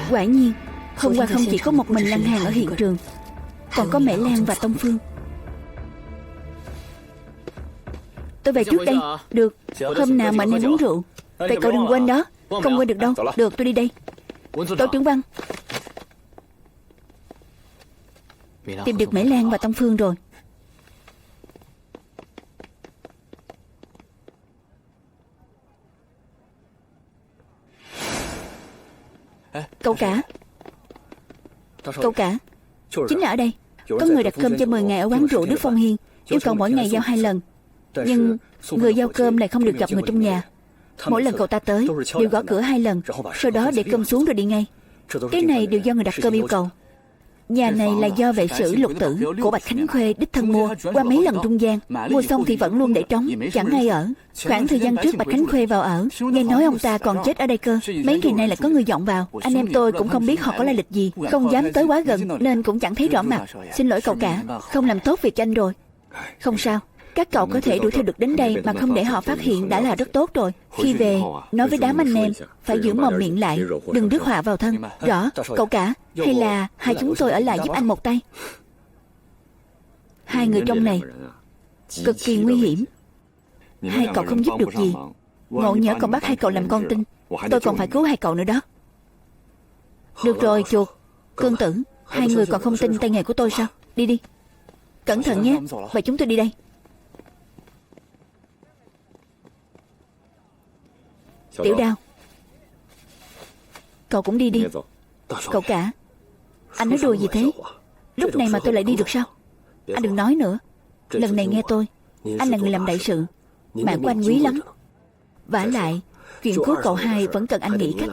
Quả nhiên, hôm qua không chỉ có một mình Lăng Hàn ở hiện trường, còn có Mễ Lan và Tông Phương. Tôi về trước đây. Được. Hôm nào mà anh em uống rượu. Vậy cậu đừng quên đó. Không quên được đâu. Được, tôi đi đây. Tổ trưởng Văn, tìm được Mễ Lan và Tông Phương rồi. Cậu cả. Cậu cả, chính là ở đây. Có người đặt cơm cho 10 ngày ở quán rượu Đức Phong Hiên, yêu cầu mỗi ngày giao 2 lần. Nhưng người giao cơm lại không được gặp người trong nhà. Mỗi lần cậu ta tới đều gõ cửa 2 lần, sau đó để cơm xuống rồi đi ngay. Cái này đều do người đặt cơm yêu cầu. Nhà này là do vệ sử Lục Tử của Bạch Khánh Khuê đích thân mua. Qua mấy lần trung gian, mua xong thì vẫn luôn để trống, chẳng ai ở. Khoảng thời gian trước Bạch Khánh Khuê vào ở, nghe nói ông ta còn chết ở đây cơ. Mấy ngày nay lại có người dọn vào. Anh em tôi cũng không biết họ có lai lịch gì, không dám tới quá gần nên cũng chẳng thấy rõ mặt. Xin lỗi cậu cả, không làm tốt việc cho anh rồi. Không sao, các cậu có thể đuổi theo được đến đây mà không để họ phát hiện đã là rất tốt rồi. Khi về, nói với đám anh em phải giữ mồm miệng lại, đừng rước họa vào thân. Rõ, cậu cả, hay là hai chúng tôi ở lại giúp anh một tay? Hai người trong này cực kỳ nguy hiểm. Hai cậu không giúp được gì, ngộ nhỡ còn bắt hai cậu làm con tin, tôi còn phải cứu hai cậu nữa đó. Được rồi chuột, Cương Tử, hai người còn không tin tay nghề của tôi sao? Đi đi. Cẩn thận nhé. Vậy chúng tôi đi đây. Tiểu Đao, cậu cũng đi đi. Cậu cả, anh nói đùa gì thế? Lúc này mà tôi lại đi được sao? Anh đừng nói nữa. Lần này nghe tôi, anh là người làm đại sự, mạng của anh quý lắm. Vả lại, chuyện cứu cậu hai vẫn cần anh nghĩ cách.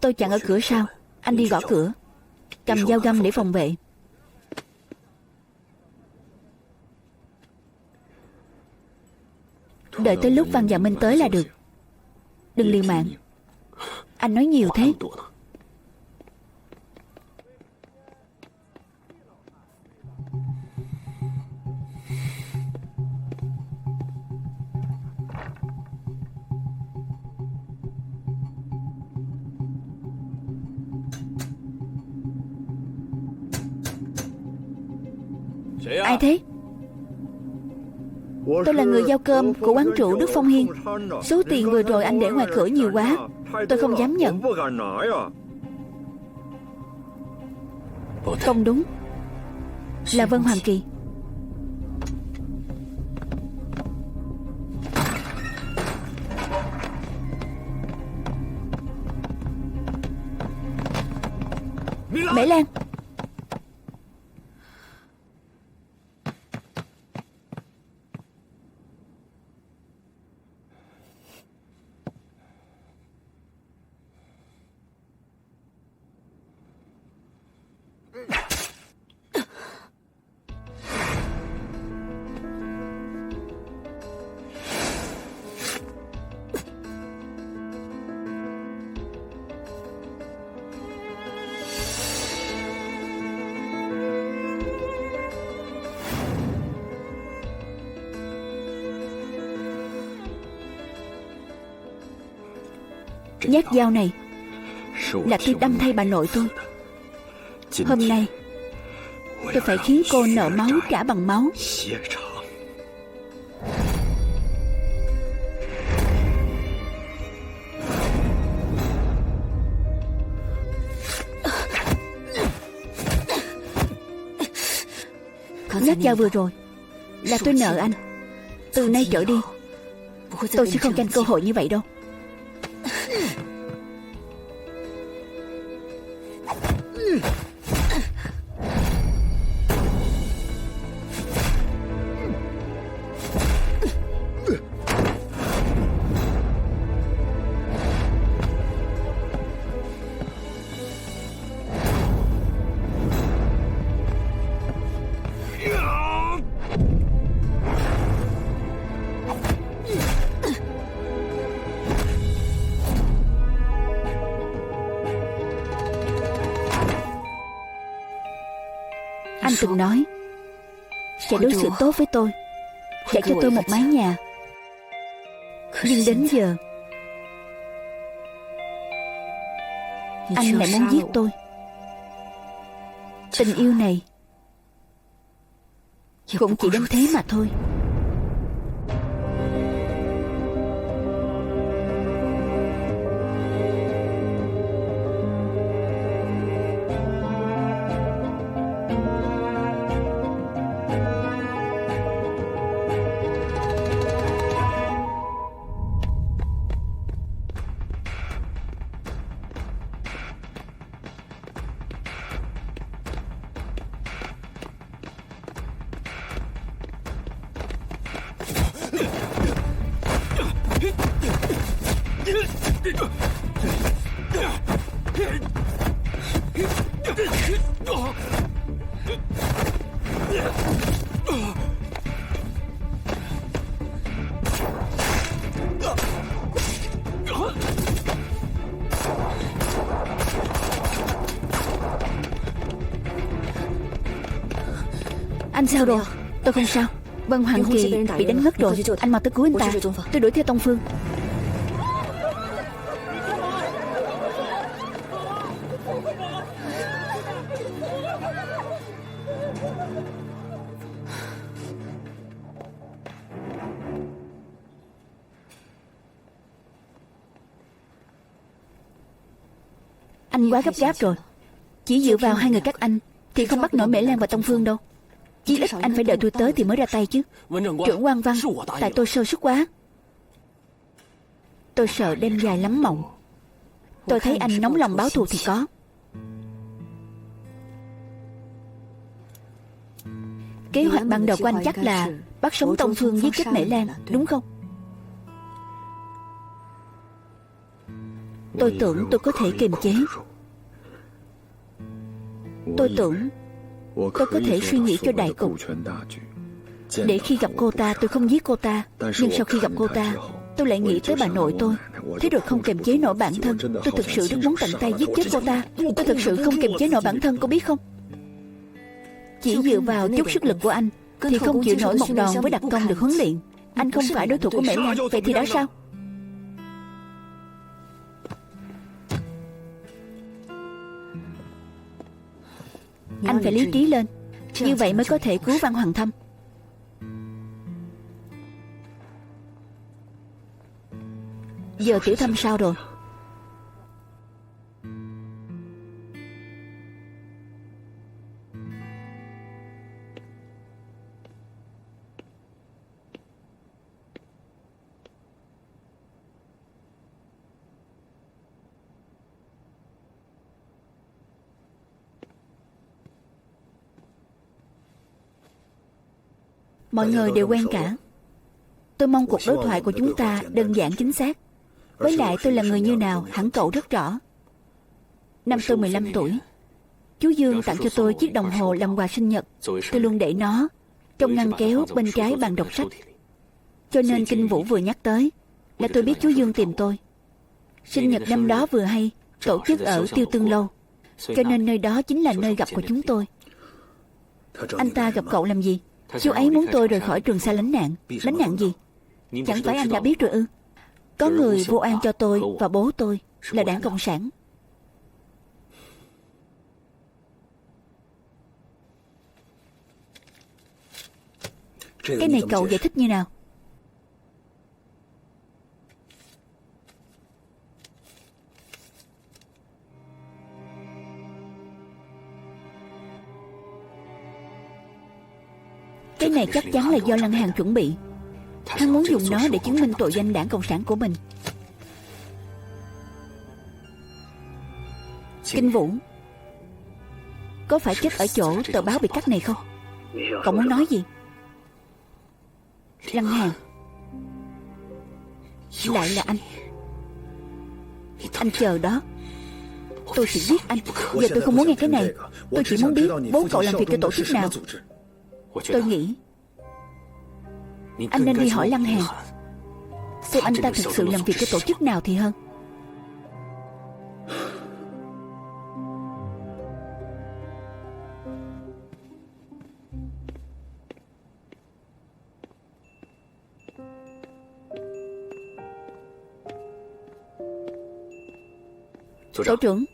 Tôi chặn ở cửa sau, anh đi gõ cửa, cầm dao găm để phòng vệ. Đợi tới lúc Văn và Minh tới là được. Đừng liều mạng. Anh nói nhiều thế. Ai thế? Tôi là người giao cơm của quán rượu Đức Phong Hiên. Số tiền vừa rồi anh để ngoài cửa nhiều quá, tôi không dám nhận. Không đúng, là Vân Hoàng Kỳ. Mễ Lan. Nhát dao này là tôi đâm thay bà nội tôi. Hôm nay tôi phải khiến cô nợ máu trả bằng máu. Nhát dao vừa rồi là tôi nợ anh. Từ nay trở đi, tôi sẽ không cho anh cơ hội như vậy đâu. Anh từng nói sẽ đối xử tốt với tôi, sẽ cho tôi một mái nhà. Nhưng đến giờ Anh lại muốn giết tôi. Tình yêu này cũng chỉ đến thế mà thôi. Anh sao rồi? Tôi không sao. Vân Hoàng Kỳ bị đánh ngất rồi. Anh mau tới cứu anh ta. Tôi đuổi theo Tông Phương. Anh quá gấp gáp rồi. Chỉ dựa vào hai người các anh thì không bắt nổi Mễ Lan và Tông Phương đâu. Chí ít anh phải đợi tôi tới thì mới ra tay chứ. Trưởng quan Văn, tại tôi sơ suất quá. Tôi sợ đêm dài lắm mộng. Tôi thấy anh nóng lòng báo thù thì có. Kế hoạch ban đầu của anh chắc là bắt sống Tông Phương giết chết Mễ Lan, đúng không? Tôi tưởng tôi có thể kiềm chế. Tôi tưởng tôi có thể suy nghĩ cho đại cục, để khi gặp cô ta tôi không giết cô ta. Nhưng sau khi gặp cô ta, tôi lại nghĩ tới bà nội tôi. Thế rồi không kiềm chế nổi bản thân. Tôi thực sự rất muốn tận tay giết chết cô ta. Tôi thực sự không kiềm chế nổi bản thân, cô biết không? Chỉ dựa vào chút sức lực của anh thì không chịu nổi một đòn với đặc công được huấn luyện. Anh không phải đối thủ của Mễ Lan, vậy thì đã sao? Anh phải lý trí lên, như vậy mới có thể cứu Văn Hoàng Thâm. Giờ Tiểu Thâm sao rồi? Mọi người đều quen cả. Tôi mong cuộc đối thoại của chúng ta đơn giản chính xác. Với lại tôi là người như nào hẳn cậu rất rõ. Năm tôi 15 tuổi, chú Dương tặng cho tôi chiếc đồng hồ làm quà sinh nhật. Tôi luôn để nó trong ngăn kéo bên trái bàn đọc sách. Cho nên Kinh Vũ vừa nhắc tới là tôi biết chú Dương tìm tôi. Sinh nhật năm đó vừa hay tổ chức ở Tiêu Tương Lâu, cho nên nơi đó chính là nơi gặp của chúng tôi. Anh ta gặp cậu làm gì? Chú ấy muốn tôi rời khỏi Trường Sa lánh nạn. Lánh nạn gì? Chẳng phải anh đã biết rồi ư? Có người vô oan cho tôi và bố tôi là Đảng Cộng sản. Cái này cậu giải thích như nào? Cái này chắc chắn là do Lăng Hàn chuẩn bị. Hắn muốn dùng nó để chứng minh tội danh Đảng Cộng sản của mình. Kinh Vũ, có phải chết ở chỗ tờ báo bị cắt này không? Cậu muốn nói gì? Lăng Hàn, lại là anh. Anh chờ đó. Tôi sẽ giết anh. Giờ tôi không muốn nghe cái này. Tôi chỉ muốn biết bố cậu làm việc cho tổ chức nào. Tôi nghĩ anh nên đi hỏi Lăng Hàn, xem anh ta thực sự làm việc cho tổ chức nào thì hơn. Tổ trưởng,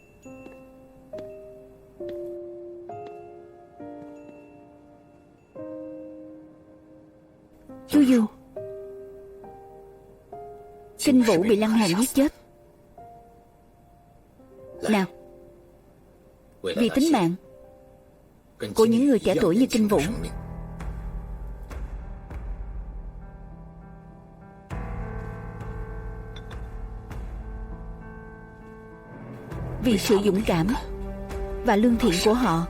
Kinh Vũ bị Lăng Hàn giết chết. Nào, vì tính mạng của những người trẻ tuổi như Kinh Vũ, vì sự dũng cảm và lương thiện của họ,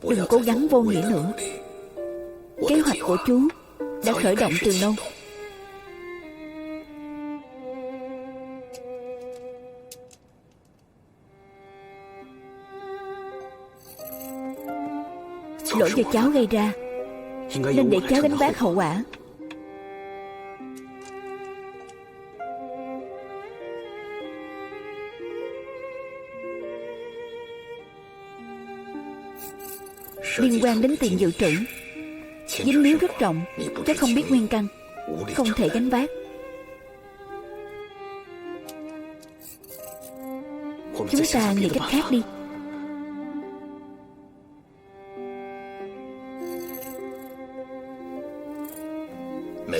đừng cố gắng vô nghĩa nữa. Kế hoạch của chú đã khởi động từ lâu. Lỗi do cháu gây ra, nên để cháu gánh vác hậu quả. Liên quan đến tiền dự trữ, dính líu rất rộng, cháu không biết nguyên căn, không thể gánh vác. Chúng ta nghĩ cách khác đi.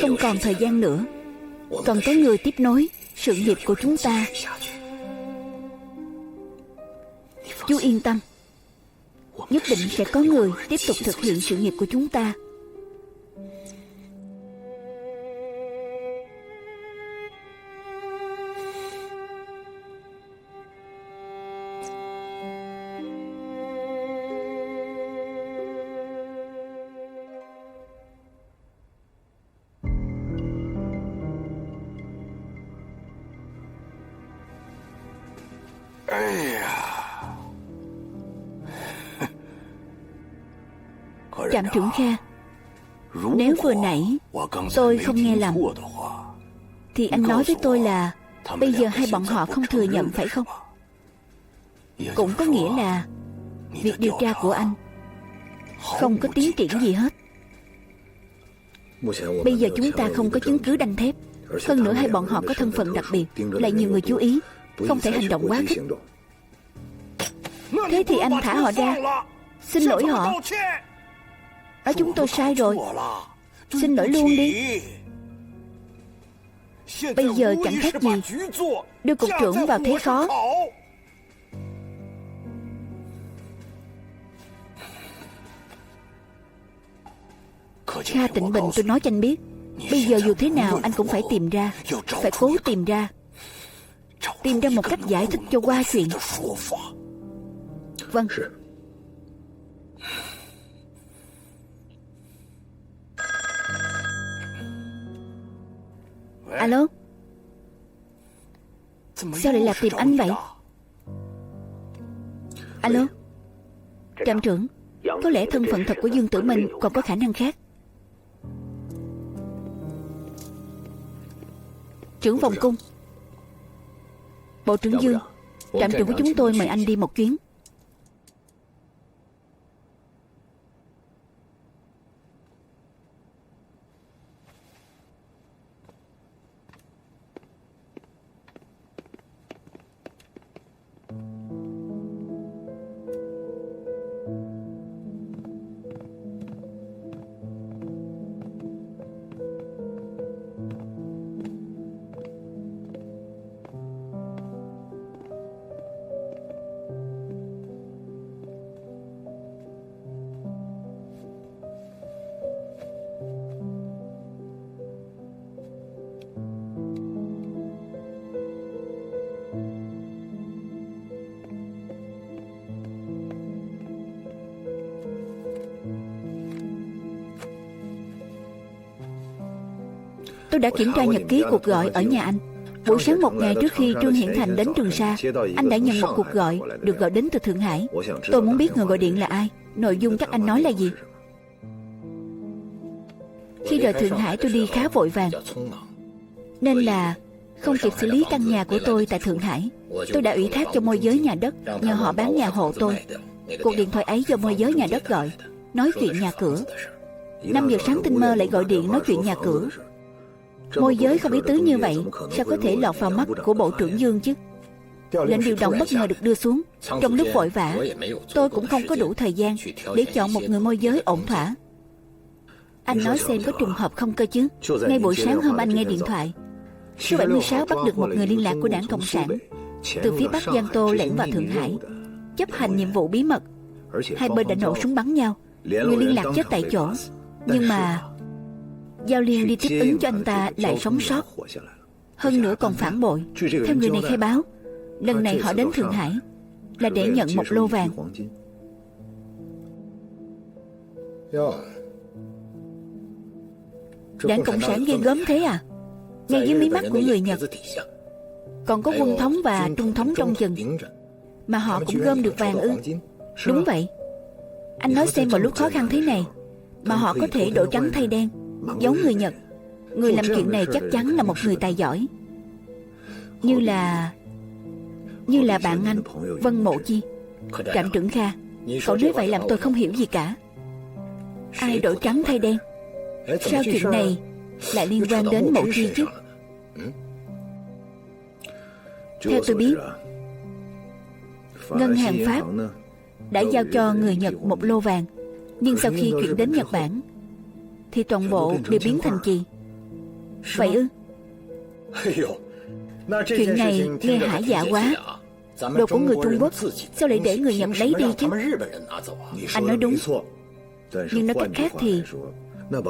Không còn thời gian nữa, còn có người tiếp nối sự nghiệp của chúng ta. Chú yên tâm, nhất định sẽ có người tiếp tục thực hiện sự nghiệp của chúng ta. Trạm trưởng Kha, nếu vừa nãy tôi không nghe lầm, thì anh nói với tôi là bây giờ hai bọn họ không thừa nhận, phải không? Cũng có nghĩa là việc điều tra của anh không có tiến triển gì hết. Bây giờ chúng ta không có chứng cứ đanh thép. Hơn nữa hai bọn họ có thân phận đặc biệt, lại nhiều người chú ý, không thể hành động quá khích. Thế thì anh thả họ ra, xin lỗi họ. Chúng tôi sai rồi, xin lỗi luôn đi. Bây giờ chẳng khác gì đưa cục trưởng vào thế khó. Kha Tịnh Bình, tôi nói cho anh biết, bây giờ dù thế nào anh cũng phải tìm ra, phải cố tìm ra một cách giải thích cho qua chuyện. Vâng. Alo, sao lại là tìm anh vậy? Alo, trạm trưởng, có lẽ thân phận thật của Dương Tử Minh còn có khả năng khác. Trưởng phòng cung, Bộ trưởng Dương, trạm trưởng của chúng tôi mời anh đi một chuyến. Tôi đã kiểm tra nhật ký cuộc gọi ở nhà anh. Buổi sáng một ngày trước khi Trương Hiển Thành đến Trường Sa, anh đã nhận một cuộc gọi được gọi đến từ Thượng Hải. Tôi muốn biết người gọi điện là ai, nội dung các anh nói là gì. Khi rời Thượng Hải tôi đi khá vội vàng, nên là không kịp xử lý căn nhà của tôi tại Thượng Hải. Tôi đã ủy thác cho môi giới nhà đất, nhờ họ bán nhà hộ tôi. Cuộc điện thoại ấy do môi giới nhà đất gọi, nói chuyện nhà cửa. 5 giờ sáng tinh mơ lại gọi điện nói chuyện nhà cửa. Môi giới không ý tứ như vậy, sao có thể lọt vào mắt của Bộ trưởng Dương chứ? Lệnh điều động bất ngờ được đưa xuống. Trong lúc vội vã, tôi cũng không có đủ thời gian để chọn một người môi giới ổn thỏa. Anh nói xem có trùng hợp không cơ chứ? Ngay buổi sáng hôm anh nghe điện thoại, số 76 bắt được một người liên lạc của Đảng Cộng sản từ phía Bắc Giang Tô lẻn vào Thượng Hải, chấp hành nhiệm vụ bí mật. Hai bên đã nổ súng bắn nhau, người liên lạc chết tại chỗ. Nhưng mà Giao Liên đi tiếp ứng cho anh ta lại sống sót, hơn nữa còn phản bội. Theo người này khai báo, lần này họ đến Thượng Hải là để nhận một lô vàng. Đảng Cộng sản ghê gớm thế à? Ngay dưới mí mắt của người Nhật còn có quân thống và trung thống trong chừng, mà họ cũng gom được vàng ư? Đúng vậy. Anh nói xem vào lúc khó khăn thế này mà họ có thể đổi trắng thay đen, giống người Nhật. Người làm chuyện này chắc chắn là một người tài giỏi, như là bạn anh Vân Mộ Chi. Trạm trưởng Kha, cậu nói vậy làm tôi không hiểu gì cả. Ai đổi trắng thay đen? Sao chuyện này lại liên quan đến Mộ Chi chứ? Theo tôi biết, ngân hàng Pháp đã giao cho người Nhật một lô vàng, nhưng sau khi chuyển đến Nhật Bản thì toàn bộ đều biến thành chì. Vậy ư? Chuyện này nghe hả dạ quá. Đồ của người Trung Quốc sao lại để người Nhật lấy đi chứ? Anh nói đúng, nhưng nói cách khác thì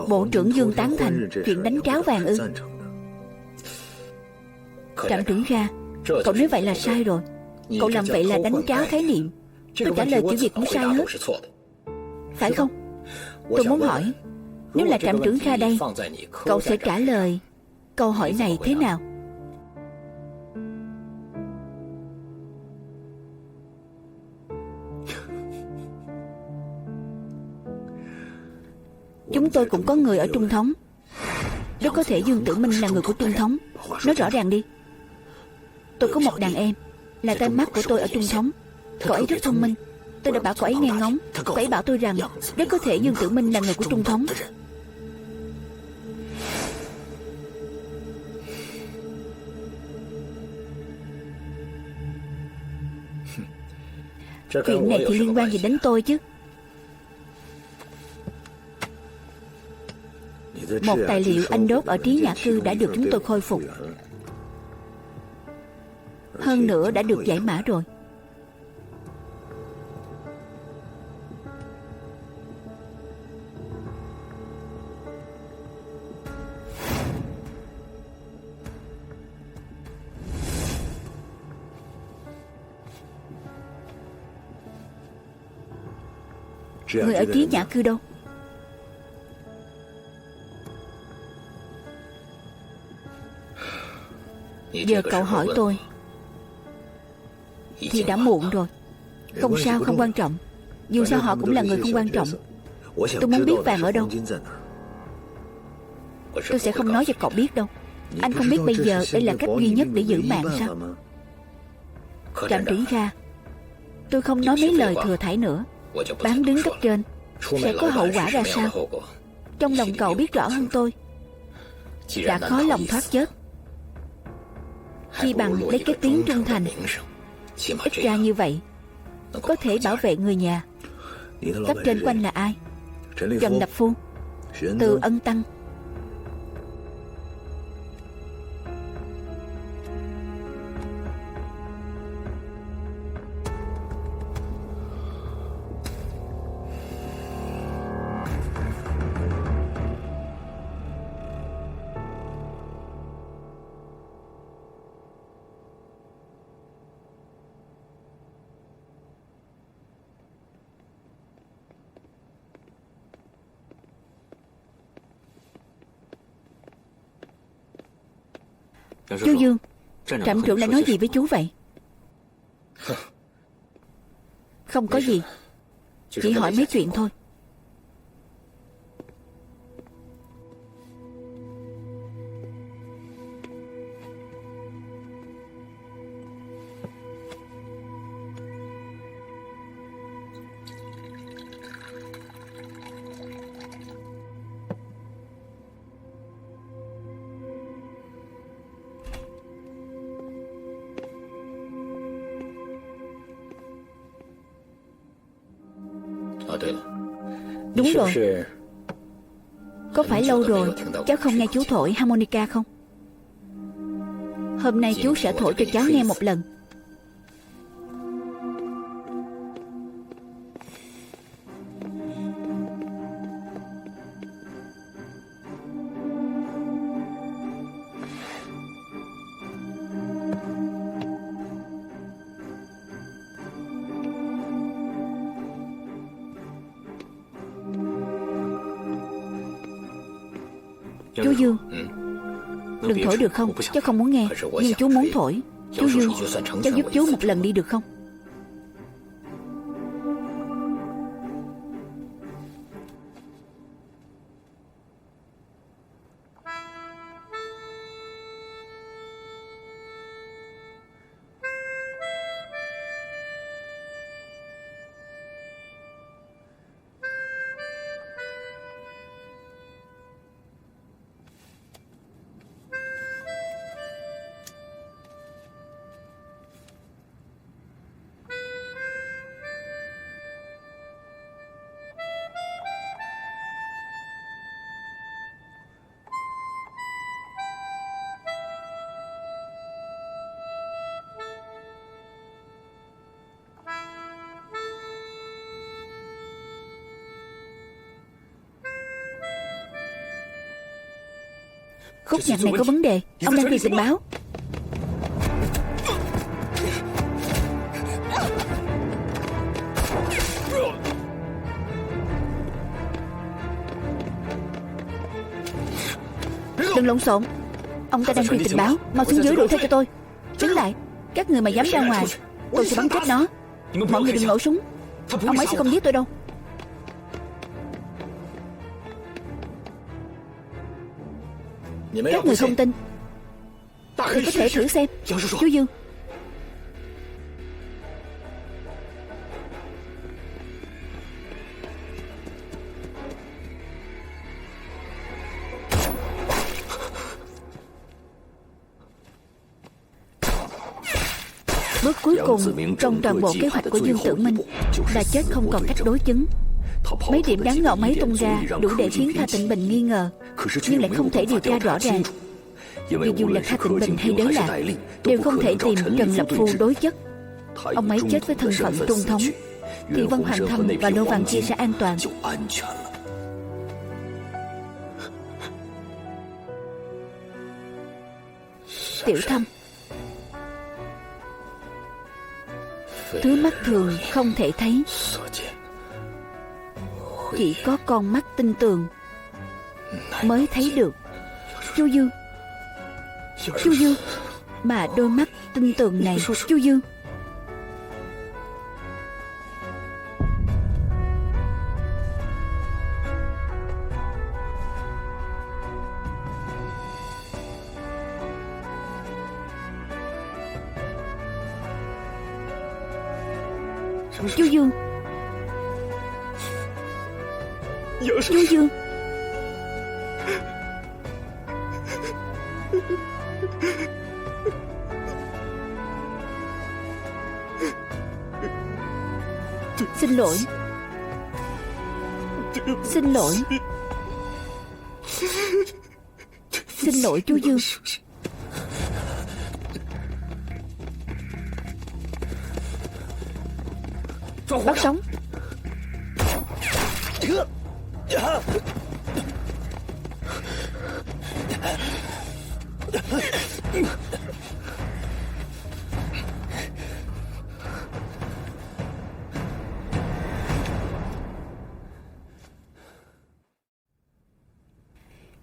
Bộ trưởng Dương tán thành chuyện đánh tráo vàng ư? Trạm trưởng Kha, cậu nói vậy là sai rồi. Cậu làm vậy là đánh tráo khái niệm. Tôi trả lời kiểu gì cũng sai hết, phải không? Tôi muốn hỏi, nếu là trạm trưởng Kha đây, cậu sẽ trả lời câu hỏi này thế nào? Chúng tôi cũng có người ở Trung thống. Rất có thể Dương Tử Minh là người của Trung thống. Nói rõ ràng đi. Tôi có một đàn em là tai mắt của tôi ở Trung thống. Cậu ấy rất thông minh. Tôi đã bảo cậu ấy nghe ngóng. Cậu ấy bảo tôi rằng rất có thể Dương Tử Minh là người của Trung thống. Chuyện này thì liên quan gì đến tôi chứ? Một tài liệu anh đốt ở Trí Nhã Cư đã được chúng tôi khôi phục, hơn nữa đã được giải mã rồi. Người ở Trí Nhã Cư đâu? Giờ cậu hỏi tôi thì đã muộn rồi. Không sao, không quan trọng. Dù sao họ cũng là người không quan trọng. Tôi muốn biết vàng ở đâu. Tôi sẽ không nói cho cậu biết đâu. Anh không biết bây giờ đây là cách duy nhất để giữ mạng sao? Trạm trưởng Kha, tôi không nói mấy lời thừa thãi nữa. Bán đứng cấp trên sẽ có hậu quả ra sao? Trong lòng cậu biết rõ hơn tôi. Đã khó lòng thoát chết, chi bằng lấy cái tiếng trung thành. Ít ra như vậy có thể bảo vệ người nhà. Cấp trên của anh là ai? Trần Lập Phu, Từ Ân Tăng. Chú Dương, trạm trưởng đã nói gì với chú vậy? Không có gì, chỉ hỏi mấy chuyện thôi. Đúng rồi. Có phải lâu rồi cháu không nghe chú thổi harmonica không? Hôm nay chú sẽ thổi cho cháu nghe một lần. Chú Dương, đừng thổi được không? Cháu không muốn nghe, nhưng chú muốn thổi. Chú Dương, cháu giúp chú một lần đi được không? Khúc nhạc này có vấn đề. Ông đang truyền tình báo. Đừng lộn xộn. Ông ta đang truyền tình báo. Mau xuống dưới đuổi theo cho tôi. Đứng lại. Các người mà dám ra ngoài, tôi sẽ bắn chết nó. Mọi người đừng nổ súng. Ông ấy sẽ không giết tôi đâu. Các người không tin thì có thể thử xem. Chú Dương, bước cuối cùng trong toàn bộ kế hoạch của Dương Tử Minh là chết không còn cách đối chứng. Mấy điểm đáng ngờ mấy tung ra đủ để khiến Kha Tịnh Bình nghi ngờ, nhưng lại không thể điều tra rõ ràng. Vì dù là Kha Tịnh Bình hay Đới Lạc đều không thể tìm Trần Lập Phu đối chất. Ông ấy chết với thân phận trung thống thì Vân Hoàng Thâm và Lô Vàng Chi sẽ an toàn. Tiểu Thâm, thứ mắt thường không thể thấy, chỉ có con mắt tinh tường mới thấy được. Chú Dương, Chú Dương, mà đôi mắt tinh tường này, Chú Dương. Chú Dương, Chú Dương. Xin lỗi. Xin lỗi. Xin lỗi chú Dương. Bắt sống.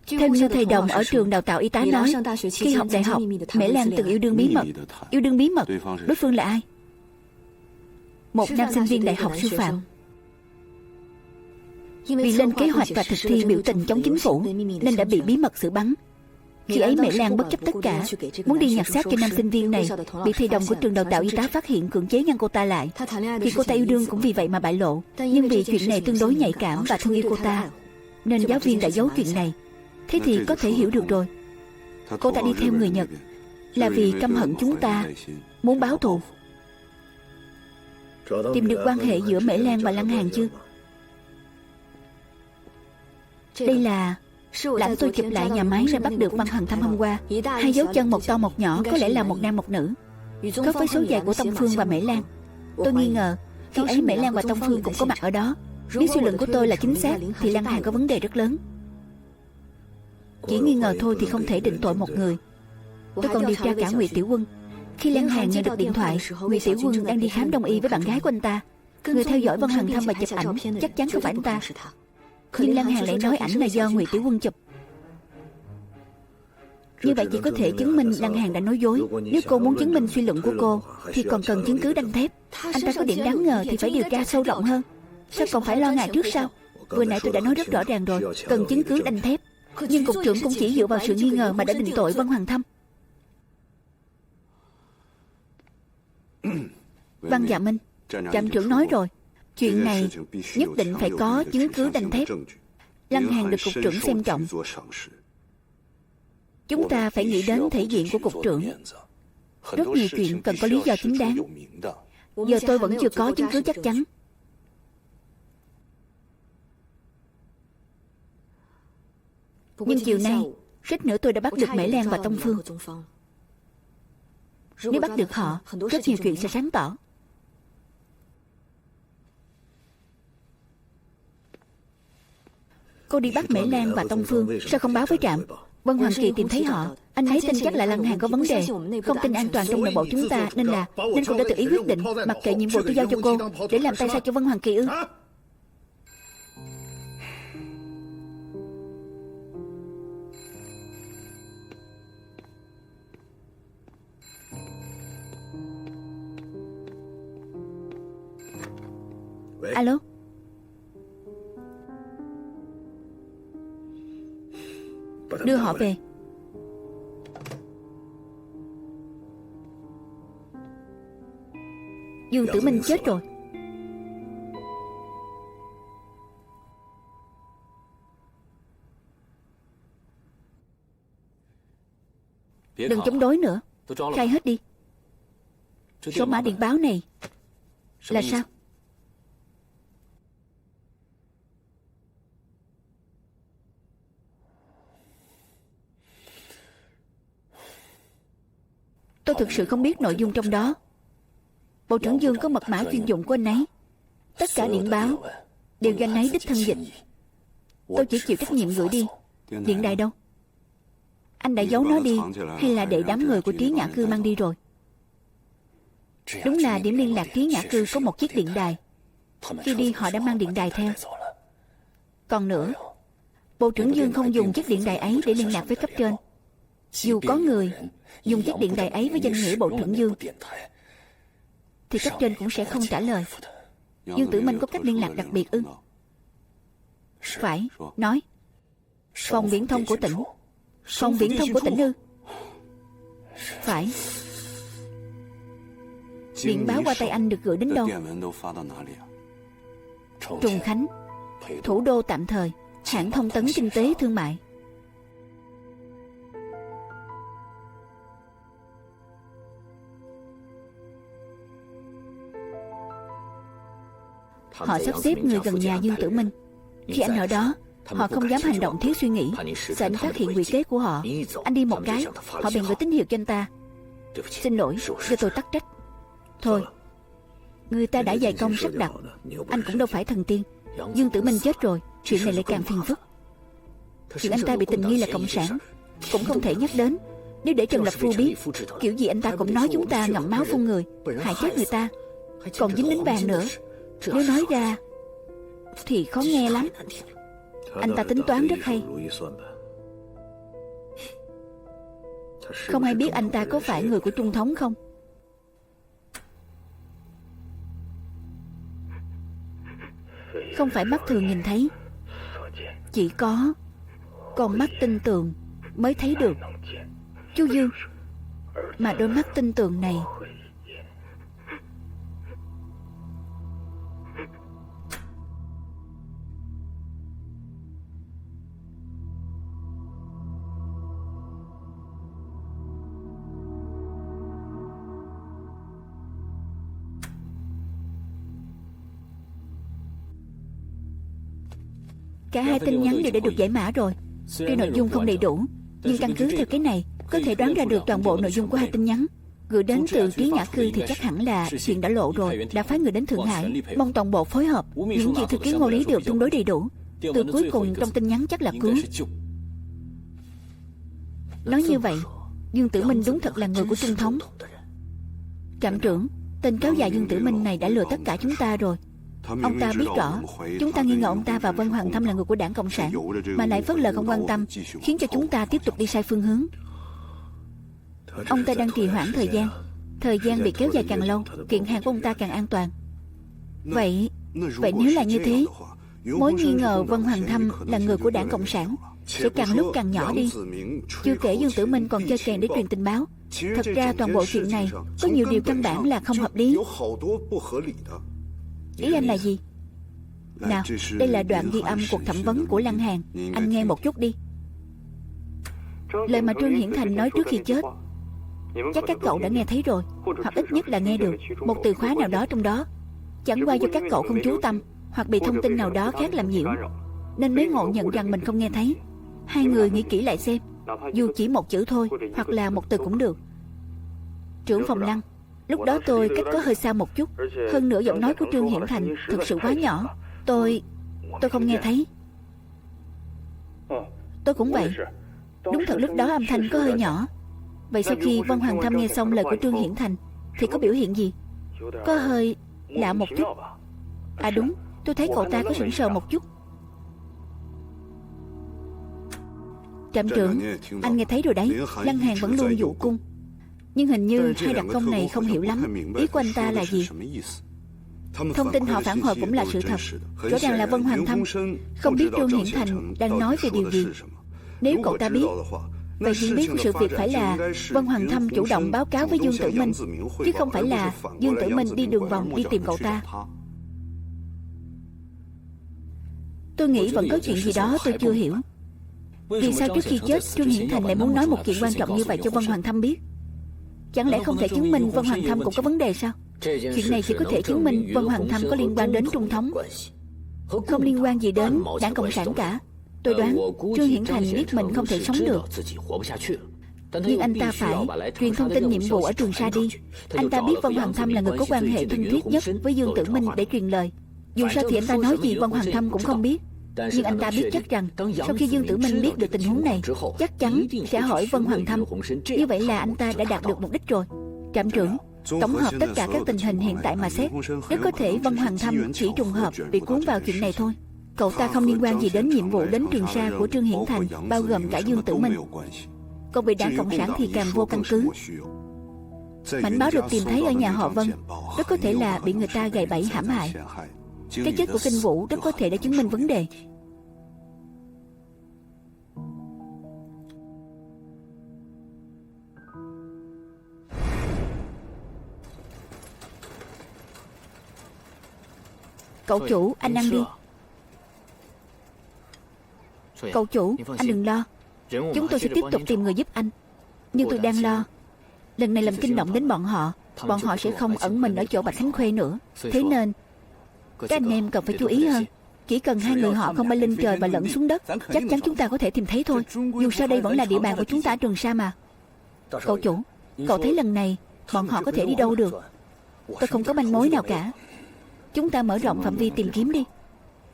Theo như thầy Đồng ở trường đào tạo y tá nói, khi học đại học, Mễ Lan từng yêu đương bí mật. Yêu đương bí mật? Đối phương là ai? Một nam sinh viên đại học sư phạm. Vì lên kế hoạch và thực thi biểu tình chống chính phủ nên đã bị bí mật xử bắn. Khi ấy Mễ Lan bất chấp tất cả, muốn đi nhặt xác cho nam sinh viên này, bị thầy Đồng của trường đào tạo y tá phát hiện, cưỡng chế ngăn cô ta lại. Vì cô ta yêu đương cũng vì vậy mà bại lộ. Nhưng vì chuyện này tương đối nhạy cảm và thương yêu cô ta, nên giáo viên đã giấu chuyện này. Thế thì có thể hiểu được rồi. Cô ta đi theo người Nhật là vì căm hận chúng ta, muốn báo thù. Tìm được quan hệ giữa Mễ Lan và Lăng Hàn chưa? Đây là lãnh tôi chụp lại nhà máy ra bắt được Văn Hoàng Thâm hôm qua. Hai dấu chân một to một nhỏ, có lẽ là một nam một nữ, khớp với số giày của Tông Phương và Mễ Lan. Tôi nghi ngờ khi ấy Mễ Lan và Tông Phương cũng có mặt ở đó. Nếu suy luận của tôi là chính xác thì Lăng Hàn có vấn đề rất lớn. Chỉ nghi ngờ thôi thì không thể định tội một người. Tôi còn điều tra cả Ngụy Tiểu Quân. Khi Lăng Hàn nhận được điện thoại, Ngụy Tiểu Quân đang đi khám đông y với bạn gái của anh ta. Người theo dõi Văn Hoàng Thâm và chụp ảnh chắc chắn không phải anh ta. Nhưng Lăng Hàn lại nói ảnh là do Ngụy Tiểu Quân chụp. Như vậy chỉ có thể chứng minh Lăng Hàn đã nói dối. Nếu cô muốn chứng minh suy luận của cô thì còn cần chứng cứ đanh thép. Anh ta có điểm đáng ngờ thì phải điều tra sâu rộng hơn. Sao còn phải lo ngại trước sau? Vừa nãy tôi đã nói rất rõ ràng rồi, cần chứng cứ đanh thép. Nhưng cục trưởng cũng chỉ dựa vào sự nghi ngờ mà đã định tội Văn Hoàng Thâm. Văn Dạ Minh, trạm trưởng nói rồi, chuyện này nhất định phải có chứng cứ đanh thép. Lăng Hàn được cục trưởng xem trọng. Chúng ta phải nghĩ đến thể diện của cục trưởng. Rất nhiều chuyện cần có lý do chính đáng. Giờ tôi vẫn chưa có chứng cứ chắc chắn. Nhưng chiều nay suýt nữa tôi đã bắt được Mễ Lan và Tông Phương. Nếu bắt được họ, rất nhiều chuyện sẽ sáng tỏ. Cô đi bắt Mễ Lan và Tông Phương, sao không báo với trạm? Vân Hoàng Kỳ tìm thấy họ, anh ấy tin chắc là Lăng Hàn có vấn đề, không tin an toàn trong nội bộ chúng ta, nên cô đã tự ý quyết định mặc kệ nhiệm vụ tôi giao cho cô để làm tay sai cho Vân Hoàng Kỳ ư? Alo. Đưa họ về. Dương Tử Minh chết rồi. Đừng chống đối nữa, khai hết đi. Số mã điện báo này là sao? Tôi thực sự không biết nội dung trong đó. Bộ trưởng Dương có mật mã chuyên dụng của anh ấy. Tất cả điện báo đều do anh ấy đích thân dịch. Tôi chỉ chịu trách nhiệm gửi đi. Điện đài đâu? Anh đã giấu nó đi hay là để đám người của Trí Nhã Cư mang đi rồi? Đúng là điểm liên lạc Trí Nhã Cư có một chiếc điện đài. Khi đi họ đã mang điện đài theo. Còn nữa, Bộ trưởng Dương không dùng chiếc điện đài ấy để liên lạc với cấp trên. Dù có người dùng chiếc điện đài ấy với danh nghĩa Bộ trưởng Dương thì cấp trên cũng sẽ không trả lời. Dương Tử Minh có cách liên lạc đặc biệt ư? Phải, nói. Phòng viễn thông của tỉnh. Phòng viễn thông của tỉnh ư? Phải. Điện báo qua tay anh được gửi đến đâu? Trùng Khánh, thủ đô tạm thời, hãng thông tấn kinh tế thương mại. Họ sắp xếp người gần nhà Dương Tử Minh. Khi anh ở đó, họ không dám hành động thiếu suy nghĩ, sợ anh phát hiện quỷ kế của họ. Anh đi một cái, họ bèn gửi tín hiệu cho anh ta. Xin lỗi, do tôi tắc trách. Thôi, người ta đã dày công sắp đặt, anh cũng đâu phải thần tiên. Dương Tử Minh chết rồi, chuyện này lại càng phiền phức. Chuyện anh ta bị tình nghi là cộng sản cũng không thể nhắc đến. Nếu để Trần Lập Phu biết, kiểu gì anh ta cũng nói chúng ta ngậm máu phun người, hại chết người ta, còn dính đến vàng nữa. Nếu nói ra thì khó nghe lắm. Anh ta tính toán rất hay. Không ai biết anh ta có phải người của Trung Thống không? Không phải mắt thường nhìn thấy, chỉ có con mắt tinh tường mới thấy được. Chú Dương, mà đôi mắt tinh tường này Cả hai tin nhắn đều đã được giải mã rồi. Tuy nội dung không đầy đủ, nhưng căn cứ theo cái này có thể đoán ra được toàn bộ nội dung của hai tin nhắn. Gửi đến từ Trí Ngã Cư thì chắc hẳn là chuyện đã lộ rồi. Đã phái người đến Thượng Hải, mong toàn bộ phối hợp. Những gì thư ký Ngô Lý đều tương đối đầy đủ. Từ cuối cùng trong tin nhắn chắc là cứu. Nói như vậy, Dương Tử Minh đúng thật là người của Trung Thống. Trạm trưởng, tên cáo già Dương Tử Minh này đã lừa tất cả chúng ta rồi. Ông ta biết rõ chúng ta nghi ngờ ông ta và Vân Hoàng Thâm là người của Đảng Cộng sản, mà lại phớt lờ không quan tâm, khiến cho chúng ta tiếp tục đi sai phương hướng. Ông ta đang trì hoãn thời gian bị kéo dài càng lâu, kiện hàng của ông ta càng an toàn. Vậy nếu là như thế, mối nghi ngờ Vân Hoàng Thâm là người của Đảng Cộng sản sẽ càng lúc càng nhỏ đi. Chưa kể Dương Tử Minh còn chơi kèn để truyền tình báo. Thật ra toàn bộ chuyện này có nhiều điều căn bản là không hợp lý. Ý anh là gì? Nào, đây là đoạn ghi âm cuộc thẩm vấn của Lăng Hàn. Anh nghe một chút đi. Lời mà Trương Hiển Thành nói trước khi chết, chắc các cậu đã nghe thấy rồi, hoặc ít nhất là nghe được một từ khóa nào đó trong đó. Chẳng qua do các cậu không chú tâm, hoặc bị thông tin nào đó khác làm nhiễu, nên mới ngộ nhận rằng mình không nghe thấy. Hai người nghĩ kỹ lại xem, dù chỉ một chữ thôi, hoặc là một từ cũng được. Trưởng phòng Lăng, lúc đó tôi cách có hơi xa một chút. Hơn nữa giọng nói của Trương Hiển Thành thực sự quá nhỏ. Tôi không nghe thấy. Tôi cũng vậy. Đúng thật lúc đó âm thanh có hơi nhỏ. Vậy sau khi Vân Hoàng Thâm nghe xong lời của Trương Hiển Thành thì có biểu hiện gì? Có hơi lạ một chút. À đúng, tôi thấy cậu ta có sững sờ một chút. Trạm trưởng, anh nghe thấy rồi đấy. Lăng Hàn vẫn luôn dụ cung. Nhưng hình như hai đặc công này không hiểu lắm ý của anh ta là gì. Thông tin họ phản hồi cũng là sự thật. Rõ ràng là Vân Hoàng Thâm không biết Trương Hiển Thành đang nói về điều gì. Nếu cậu ta biết, vậy diễn biến của sự việc phải là Vân Hoàng Thâm chủ động báo cáo với Dương Tử Minh, chứ không phải là Dương Tử Minh đi đường vòng đi tìm cậu ta. Tôi nghĩ vẫn có chuyện gì đó tôi chưa hiểu. Vì sao trước khi chết Trương Hiển Thành lại muốn nói một chuyện quan trọng như vậy cho Vân Hoàng Thâm biết? Chẳng lẽ không thể chứng minh Vân Hoàng Thâm cũng có vấn đề sao? Chuyện này chỉ có thể chứng minh Vân Hoàng Thâm có liên quan đến Trung Thống, không liên quan gì đến Đảng Cộng sản cả. Tôi đoán Trương Hiển Thành biết mình không thể sống được, nhưng anh ta phải truyền thông tin nhiệm vụ ở Trường Sa đi. Anh ta biết Vân Hoàng Thâm là người có quan hệ thân thiết nhất với Dương Tử Minh để truyền lời. Dù sao thì anh ta nói gì Vân Hoàng Thâm cũng không biết. Nhưng anh ta biết chắc rằng sau khi Dương Tử Minh biết được tình huống này, chắc chắn sẽ hỏi Vân Hoàng Thâm. Như vậy là anh ta đã đạt được mục đích rồi. Trạm trưởng, tổng hợp tất cả các tình hình hiện tại mà xét, rất có thể Vân Hoàng Thâm chỉ trùng hợp bị cuốn vào chuyện này thôi. Cậu ta không liên quan gì đến nhiệm vụ đến Trường Sa của Trương Hiển Thành, bao gồm cả Dương Tử Minh. Còn bị Đảng Cộng sản thì càng vô căn cứ. Mảnh báo được tìm thấy ở nhà họ Vân, rất có thể là bị người ta gài bẫy hãm hại. Cái chết của Kinh Vũ rất có thể đã chứng minh vấn đề. Cậu chủ, anh ăn đi. Cậu chủ, anh đừng lo. Chúng tôi sẽ tiếp tục tìm người giúp anh. Nhưng tôi đang lo, lần này làm kinh động đến bọn họ sẽ không ẩn mình ở chỗ Bạch Khánh Khuê nữa. Thế nên các anh em cần phải chú ý hơn. Chỉ cần hai người họ không bay lên trời và lẫn xuống đất, chắc chắn chúng ta có thể tìm thấy thôi. Dù sao đây vẫn là địa bàn của chúng ta ở Trường Sa mà. Cậu chủ, cậu thấy lần này bọn họ có thể đi đâu được? Tôi không có manh mối nào cả. Chúng ta mở rộng phạm vi tìm kiếm đi.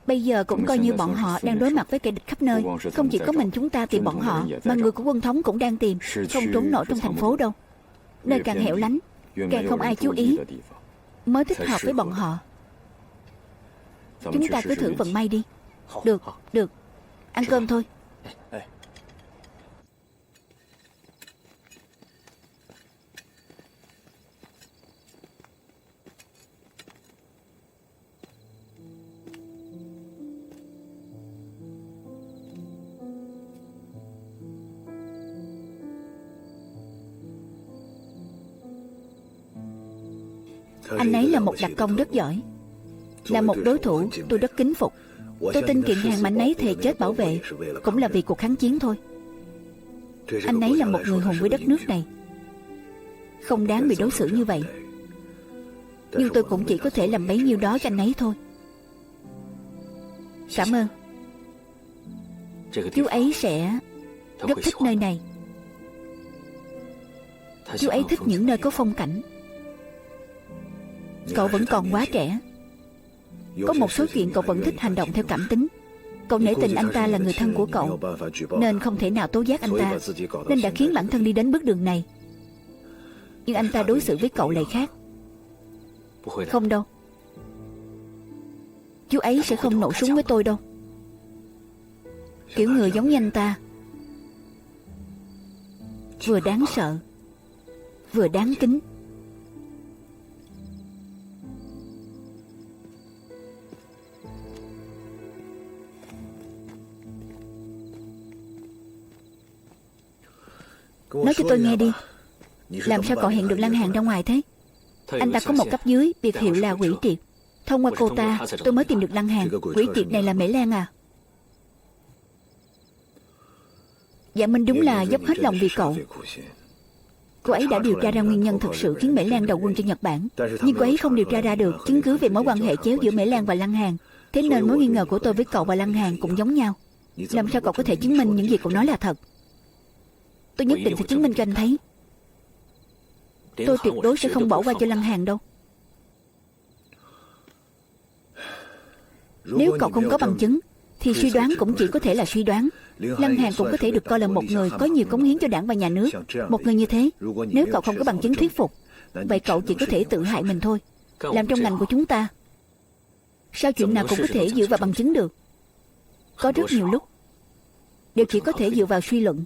Bây giờ cũng coi như bọn họ đang đối mặt với kẻ địch khắp nơi. Không chỉ có mình chúng ta tìm bọn họ, mà người của Quân Thống cũng đang tìm. Không trốn nổi trong thành phố đâu. Nơi càng hẻo lánh, càng không ai chú ý, mới thích hợp với bọn họ. Chúng ta cứ thử vận may đi. Được. Ăn cơm thôi. Anh ấy là một đặc công rất giỏi, là một đối thủ tôi rất kính phục. Tôi tin kiện hàng mà anh ấy thề chết bảo vệ cũng là vì cuộc kháng chiến thôi. Anh ấy là một người hùng với đất nước này, không đáng bị đối xử như vậy. Nhưng tôi cũng chỉ có thể làm bấy nhiêu đó cho anh ấy thôi. Cảm ơn. Chú ấy sẽ rất thích nơi này. Chú ấy thích những nơi có phong cảnh. Cậu vẫn còn quá trẻ. Có một số chuyện cậu vẫn thích hành động theo cảm tính. Cậu nể tình anh ta là người thân của cậu, nên không thể nào tố giác anh ta, nên đã khiến bản thân đi đến bước đường này. Nhưng anh ta đối xử với cậu lại khác. Không đâu. Chú ấy sẽ không nổ súng với tôi đâu. Kiểu người giống như anh ta vừa đáng sợ vừa đáng kính. Nói cho tôi nghe đi, làm sao cậu hẹn được Lăng Hàn ra ngoài thế? Anh ta có một cấp dưới, biệt hiệu là Quỷ Triệt. Thông qua cô ta, tôi mới tìm được Lăng Hàn. Quỷ Triệt này là Mễ Lan à? Dạ Minh đúng là dốc hết lòng vì cậu. Cô ấy đã điều tra ra nguyên nhân thực sự khiến Mễ Lan đầu quân cho Nhật Bản, nhưng cô ấy không điều tra ra được chứng cứ về mối quan hệ chéo giữa Mễ Lan và Lăng Hàn. Thế nên mối nghi ngờ của tôi với cậu và Lăng Hàn cũng giống nhau. Làm sao cậu có thể chứng minh những gì cậu nói là thật? Tôi nhất định sẽ chứng minh cho anh thấy. Tôi tuyệt đối sẽ không bỏ qua cho Lăng Hàn đâu. Nếu cậu không có bằng chứng thì suy đoán cũng chỉ có thể là suy đoán. Lăng Hàn cũng có thể được coi là một người có nhiều cống hiến cho đảng và nhà nước. Một người như thế, nếu cậu không có bằng chứng thuyết phục, vậy cậu chỉ có thể tự hại mình thôi. Làm trong ngành của chúng ta, sao chuyện nào cũng có thể dựa vào bằng chứng được? Có rất nhiều lúc đều chỉ có thể dựa vào suy luận.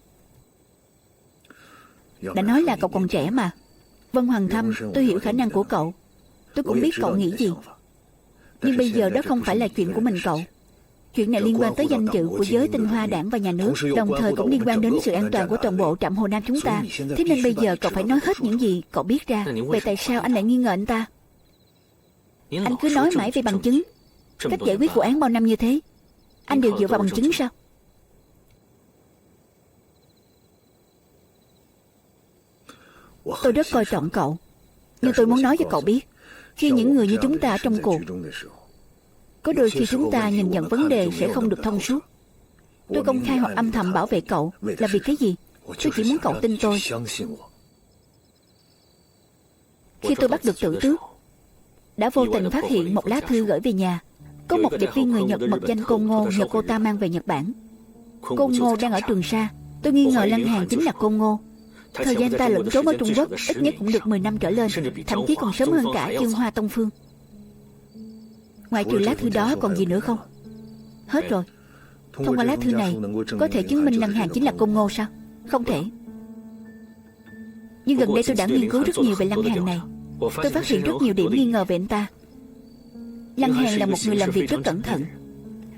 Đã nói là cậu còn trẻ mà. Vân Hoàng Thâm, tôi hiểu khả năng của cậu. Tôi cũng biết cậu nghĩ gì. Nhưng bây giờ đó không phải là chuyện của mình cậu. Chuyện này liên quan tới danh dự của giới tinh hoa đảng và nhà nước, đồng thời cũng liên quan đến sự an toàn của toàn bộ trạm Hồ Nam chúng ta. Thế nên bây giờ cậu phải nói hết những gì cậu biết ra. Vậy tại sao anh lại nghi ngờ anh ta? Anh cứ nói mãi về bằng chứng. Cách giải quyết vụ án bao năm như thế, anh đều dựa vào bằng chứng sao? Tôi rất coi trọng cậu, nhưng tôi muốn nói cho cậu biết, khi những người như chúng ta ở trong cuộc, có đôi khi chúng ta nhìn nhận vấn đề sẽ không được thông suốt. Tôi công khai hoặc âm thầm bảo vệ cậu là vì cái gì? Tôi chỉ muốn cậu tin tôi. Khi tôi bắt được Tử Tước, đã vô tình phát hiện một lá thư gửi về nhà. Có một điệp viên người Nhật mật danh Côn Ngô nhờ cô ta mang về Nhật Bản. Côn Ngô đang ở Trường Sa. Tôi nghi ngờ Lăng Hàn chính là Côn Ngô. Thời gian ta lẫn trốn ở Trung Quốc ít nhất cũng được 10 năm trở lên, thậm chí còn sớm hơn cả Dương Hoa Tông Phương. Ngoài trừ lá thư đó còn gì nữa không? Hết rồi. Thông qua lá thư này có thể chứng minh Lăng Hàn chính là Côn Ngô sao? Không thể. Nhưng gần đây tôi đã nghiên cứu rất nhiều về Lăng Hàn này. Tôi phát hiện rất nhiều điểm nghi ngờ về anh ta. Lăng Hàn là một người làm việc rất cẩn thận.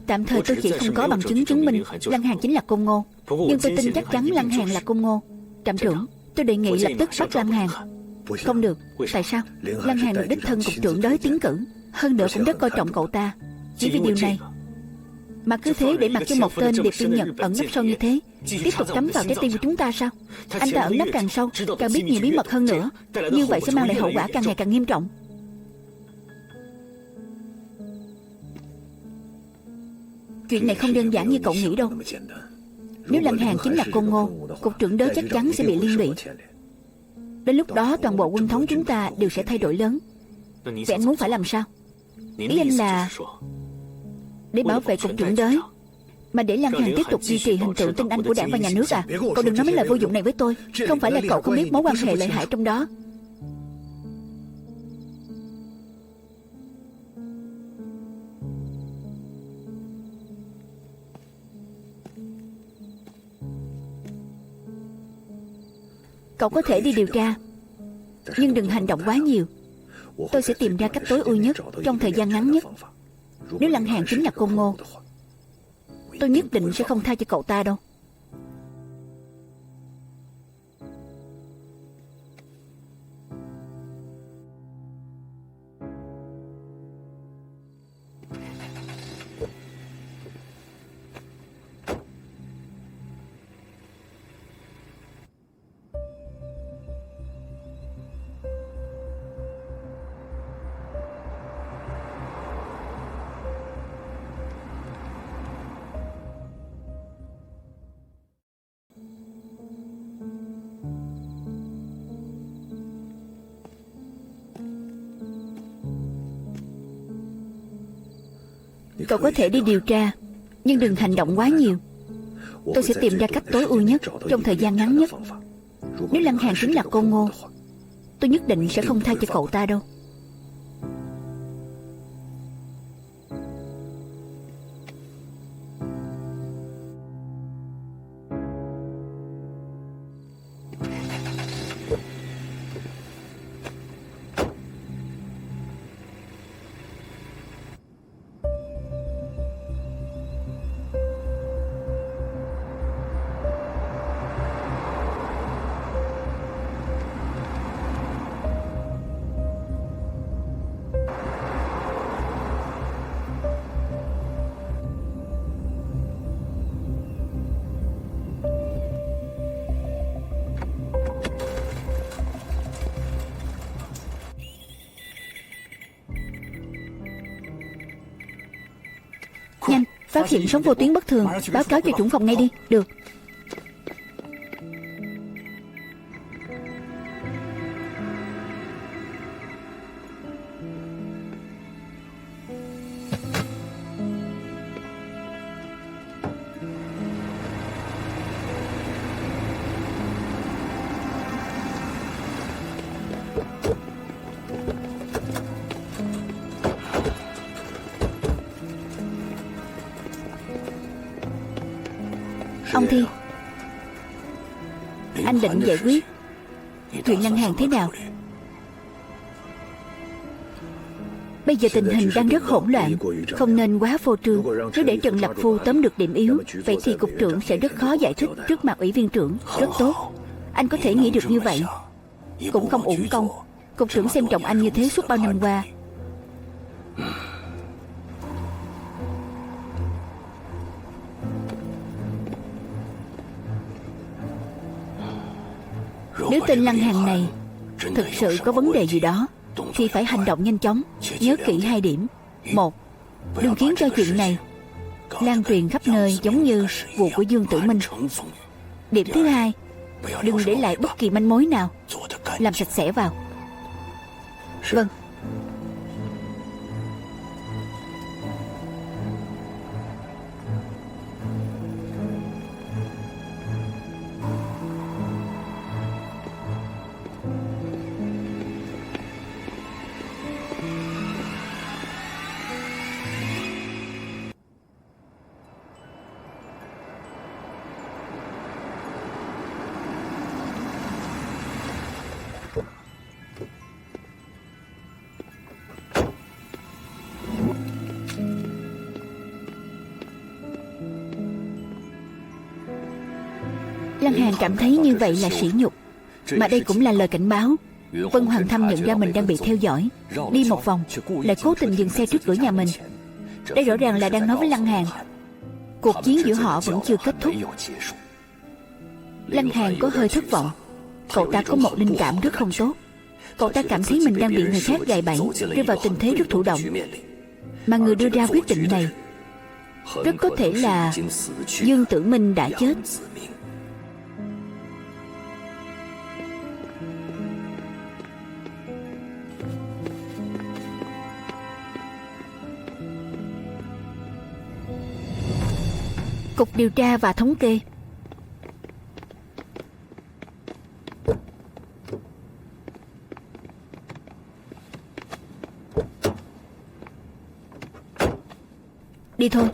Tạm thời tôi chỉ không có bằng chứng chứng minh Lăng Hàn chính là Côn Ngô, nhưng tôi tin chắc chắn Lăng Hàn là Côn Ngô. Trạm trưởng, tôi đề nghị lập tức bắt Lăng Hàn. Không được. Tại sao? Lăng Hàn được đích thân cục trưởng đới tiến cử, hơn nữa cũng rất coi trọng cậu ta. Chỉ vì điều này mà cứ thế để mặc cho một tên điệp viên Nhật ẩn nấp sâu như thế tiếp tục cắm vào trái tim của chúng ta sao? Anh ta ẩn nấp càng sâu, càng biết nhiều bí mật hơn nữa. Như vậy sẽ mang lại hậu quả càng ngày càng nghiêm trọng. Chuyện này không đơn giản như cậu nghĩ đâu. Nếu Lăng Hàn chính là Côn Ngô, cục trưởng đới chắc chắn sẽ bị liên lụy. Đến lúc đó toàn bộ quân thống chúng ta đều sẽ thay đổi lớn. Vậy anh muốn phải làm sao? Ý anh là để bảo vệ cục trưởng đới mà để Lăng Hàn tiếp tục duy trì hình tượng tinh anh của đảng và nhà nước à? Cậu đừng nói mấy lời vô dụng này với tôi. Không phải là cậu không biết mối quan hệ lợi hại trong đó. Cậu có thể đi điều tra, nhưng đừng hành động quá nhiều. Tôi sẽ tìm ra cách tối ưu nhất trong thời gian ngắn nhất. Nếu Lăng Hàn chính là Côn Ngô, tôi nhất định sẽ không tha cho cậu ta đâu. Cậu có thể đi điều tra, nhưng đừng hành động quá nhiều. Tôi sẽ tìm ra cách tối ưu nhất trong thời gian ngắn nhất. Nếu Lăng Hàn chính là cô Ngô, tôi nhất định sẽ không tha cho cậu ta đâu. Nhanh, phát hiện sóng vô tuyến bất thường, báo cáo cho trưởng phòng ngay đi. Được. Ông Thi, anh định giải quyết chuyện Lăng Hàn thế nào? Bây giờ tình hình đang rất hỗn loạn, không nên quá phô trương. Nếu để Trần Lập Phu tóm được điểm yếu, vậy thì cục trưởng sẽ rất khó giải thích trước mặt ủy viên trưởng. Rất tốt, anh có thể nghĩ được như vậy. Cũng không uổng công. Cục trưởng xem trọng anh như thế suốt bao năm qua. Nếu tên Lăng Hàn này thực sự có vấn đề gì đó thì phải hành động nhanh chóng. Nhớ kỹ 2 điểm. 1. Đừng khiến cho chuyện này lan truyền khắp nơi giống như vụ của Dương Tử Minh. Điểm thứ 2, đừng để lại bất kỳ manh mối nào. Làm sạch sẽ vào. Vâng. Lăng Hàn cảm thấy như vậy là sỉ nhục, mà đây cũng là lời cảnh báo. Vân Hoàng Thâm nhận ra mình đang bị theo dõi, đi một vòng lại cố tình dừng xe trước cửa nhà mình. Đây rõ ràng là đang nói với Lăng Hàn cuộc chiến giữa họ vẫn chưa kết thúc. Lăng Hàn có hơi thất vọng. Cậu ta có một linh cảm rất không tốt. Cậu ta cảm thấy mình đang bị người khác gài bẫy, rơi vào tình thế rất thụ động. Mà người đưa ra quyết định này rất có thể là Dương Tử Minh đã chết. Cục điều tra và thống kê. Đi thôi.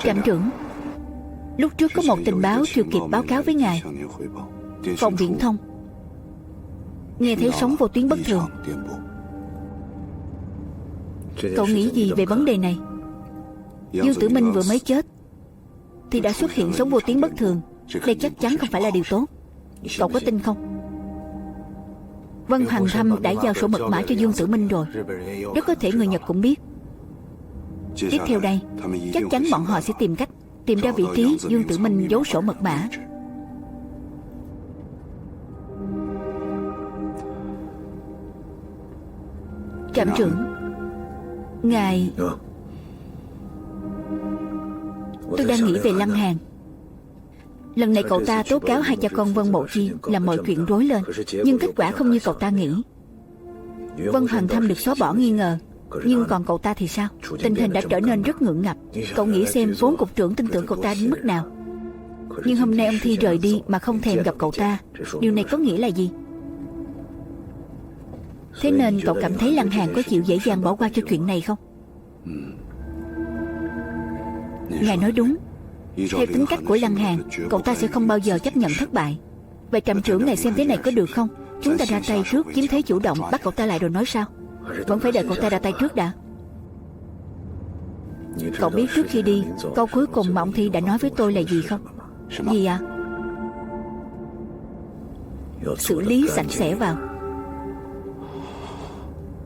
Trạm trưởng, lúc trước có một tình báo chưa kịp báo cáo với ngài. Phòng viễn thông nghe thấy sóng vô tuyến bất thường. Cậu nghĩ gì về vấn đề này? Dương Tử Minh vừa mới chết thì đã xuất hiện sóng vô tuyến bất thường. Đây chắc chắn không phải là điều tốt. Cậu có tin không? Vân Hoàng Thâm đã giao sổ mật mã cho Dương Tử Minh rồi. Rất có thể người Nhật cũng biết. Tiếp theo đây, chắc chắn bọn họ sẽ tìm cách tìm ra vị trí Dương Tử Minh giấu sổ mật mã. Trạm trưởng, ngài... Tôi đang nghĩ về Lăng Hàn. Lần này cậu ta tố cáo hai cha con Vân Mộ Chi làm mọi chuyện rối lên, nhưng kết quả không như cậu ta nghĩ. Vân Hoàng Thâm được xóa bỏ nghi ngờ, nhưng còn cậu ta thì sao? Tình hình đã trở nên rất ngượng ngập. Cậu nghĩ xem vốn cục trưởng tin tưởng cậu ta đến mức nào. Nhưng hôm nay ông Thi rời đi mà không thèm gặp cậu ta. Điều này có nghĩa là gì? Thế nên cậu cảm thấy Lăng Hàn có chịu dễ dàng bỏ qua cho chuyện này không? Ngài nói đúng. Theo tính cách của Lăng Hàn, cậu ta sẽ không bao giờ chấp nhận thất bại. Vậy trạm trưởng ngài xem thế này có được không? Chúng ta ra tay trước, chiếm thế chủ động, bắt cậu ta lại rồi nói sao? Vẫn phải đợi cậu ta ra tay trước đã. Cậu biết trước khi đi, câu cuối cùng mà ông Thi đã nói với tôi là gì không? Gì ạ? Xử lý sạch sẽ vào.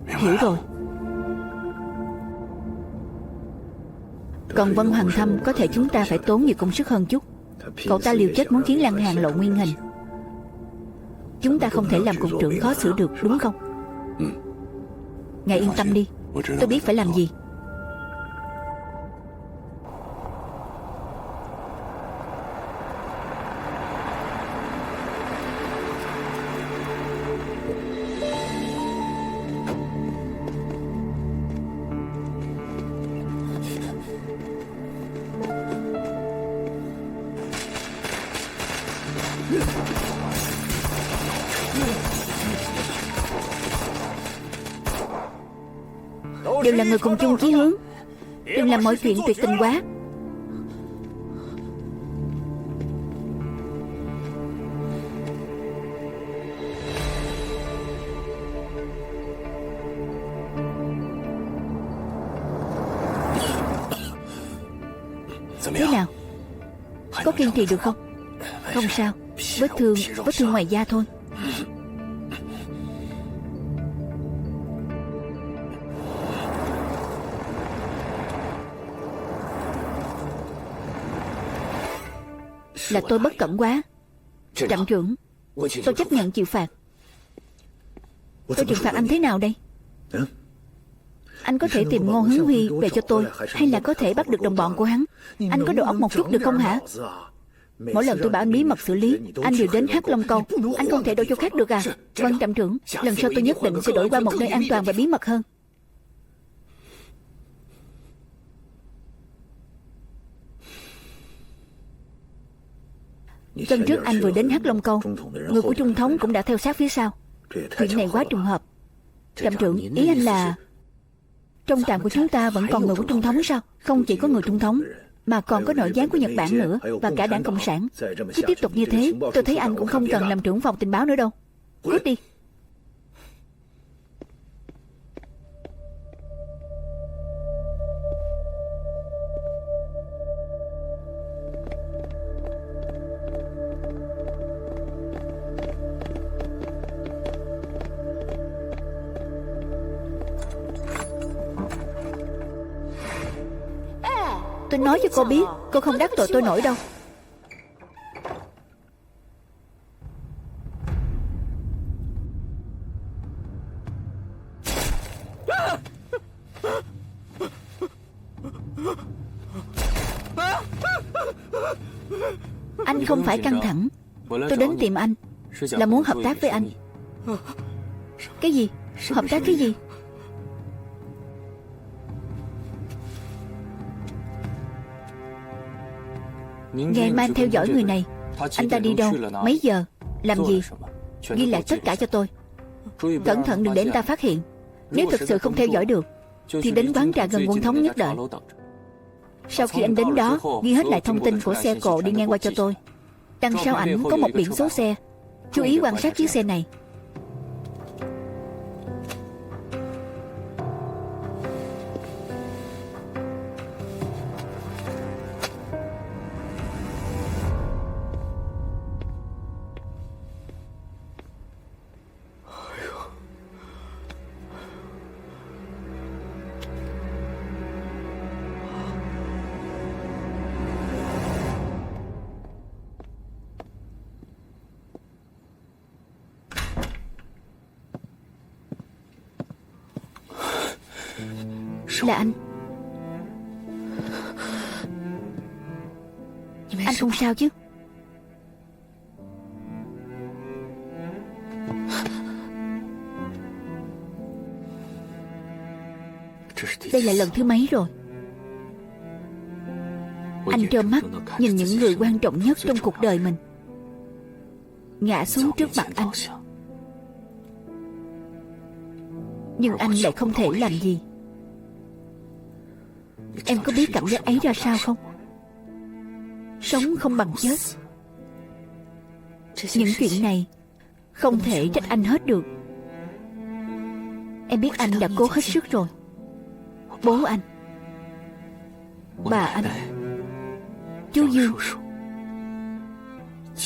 Hiểu rồi. Còn Vân Hoàng Thâm có thể chúng ta phải tốn nhiều công sức hơn chút. Cậu ta liều chết muốn khiến Lăng Hàn lộ nguyên hình. Chúng ta không thể làm cục trưởng khó xử được, đúng không? Ngài yên tâm đi, tôi biết phải làm gì. Đều là người cùng chung chí hướng. Đừng làm mọi chuyện tuyệt tình quá. Thế nào? Có kiên trì được không? Không sao. Vết thương ngoài da thôi. Là tôi bất cẩn quá. Trạm trưởng, tôi chấp nhận chịu phạt. Tôi trừng phạt anh thế nào đây? Anh có thể tìm Ngô Hướng Huy về cho tôi, hay là có thể bắt được đồng bọn của hắn. Anh có đầu óc một chút được không hả? Mỗi lần tôi bảo anh bí mật xử lý, anh đều đến Hắc Long Câu. Anh không thể đổi chỗ khác được à? Vâng trạm trưởng, lần sau tôi nhất định sẽ đổi qua một nơi an toàn và bí mật hơn. Lần trước anh vừa đến Hắc Long Câu, người của Trung thống cũng đã theo sát phía sau. Chuyện này quá trùng hợp. Trạm trưởng, ý anh là trong trạm của chúng ta vẫn còn người của Trung thống sao? Không chỉ có người Trung thống, mà còn có nội gián của Nhật Bản nữa, và cả đảng Cộng sản. Cứ tiếp tục như thế, tôi thấy anh cũng không cần làm trưởng phòng tình báo nữa đâu. Cút đi. Tôi nói cho cô biết, cô không đắc tội tôi nổi đâu. Anh không phải căng thẳng. Tôi đến tìm anh là muốn hợp tác với anh. Cái gì? Hợp tác cái gì? Ngày mai theo dõi người này. Anh ta đi đâu, mấy giờ, làm gì, ghi lại tất cả cho tôi. Cẩn thận đừng để anh ta phát hiện. Nếu thực sự không theo dõi được thì đến quán trà gần Quân Thống nhất đợi. Sau khi anh đến đó, ghi hết lại thông tin của xe cộ đi ngang qua cho tôi. Đằng sau ảnh có một biển số xe. Chú ý quan sát chiếc xe này. Là anh. không sao chứ? Đây là lần thứ mấy rồi? Anh trơ mắt nhìn những người quan trọng nhất trong cuộc đời mình ngã xuống trước mặt anh, nhưng anh lại không thể làm gì. Em có biết cảm giác ấy ra sao không? Sống không bằng chết. Những chuyện này không thể trách anh hết được. Em biết anh đã cố hết sức rồi. Bố anh, bà anh, chú Dương,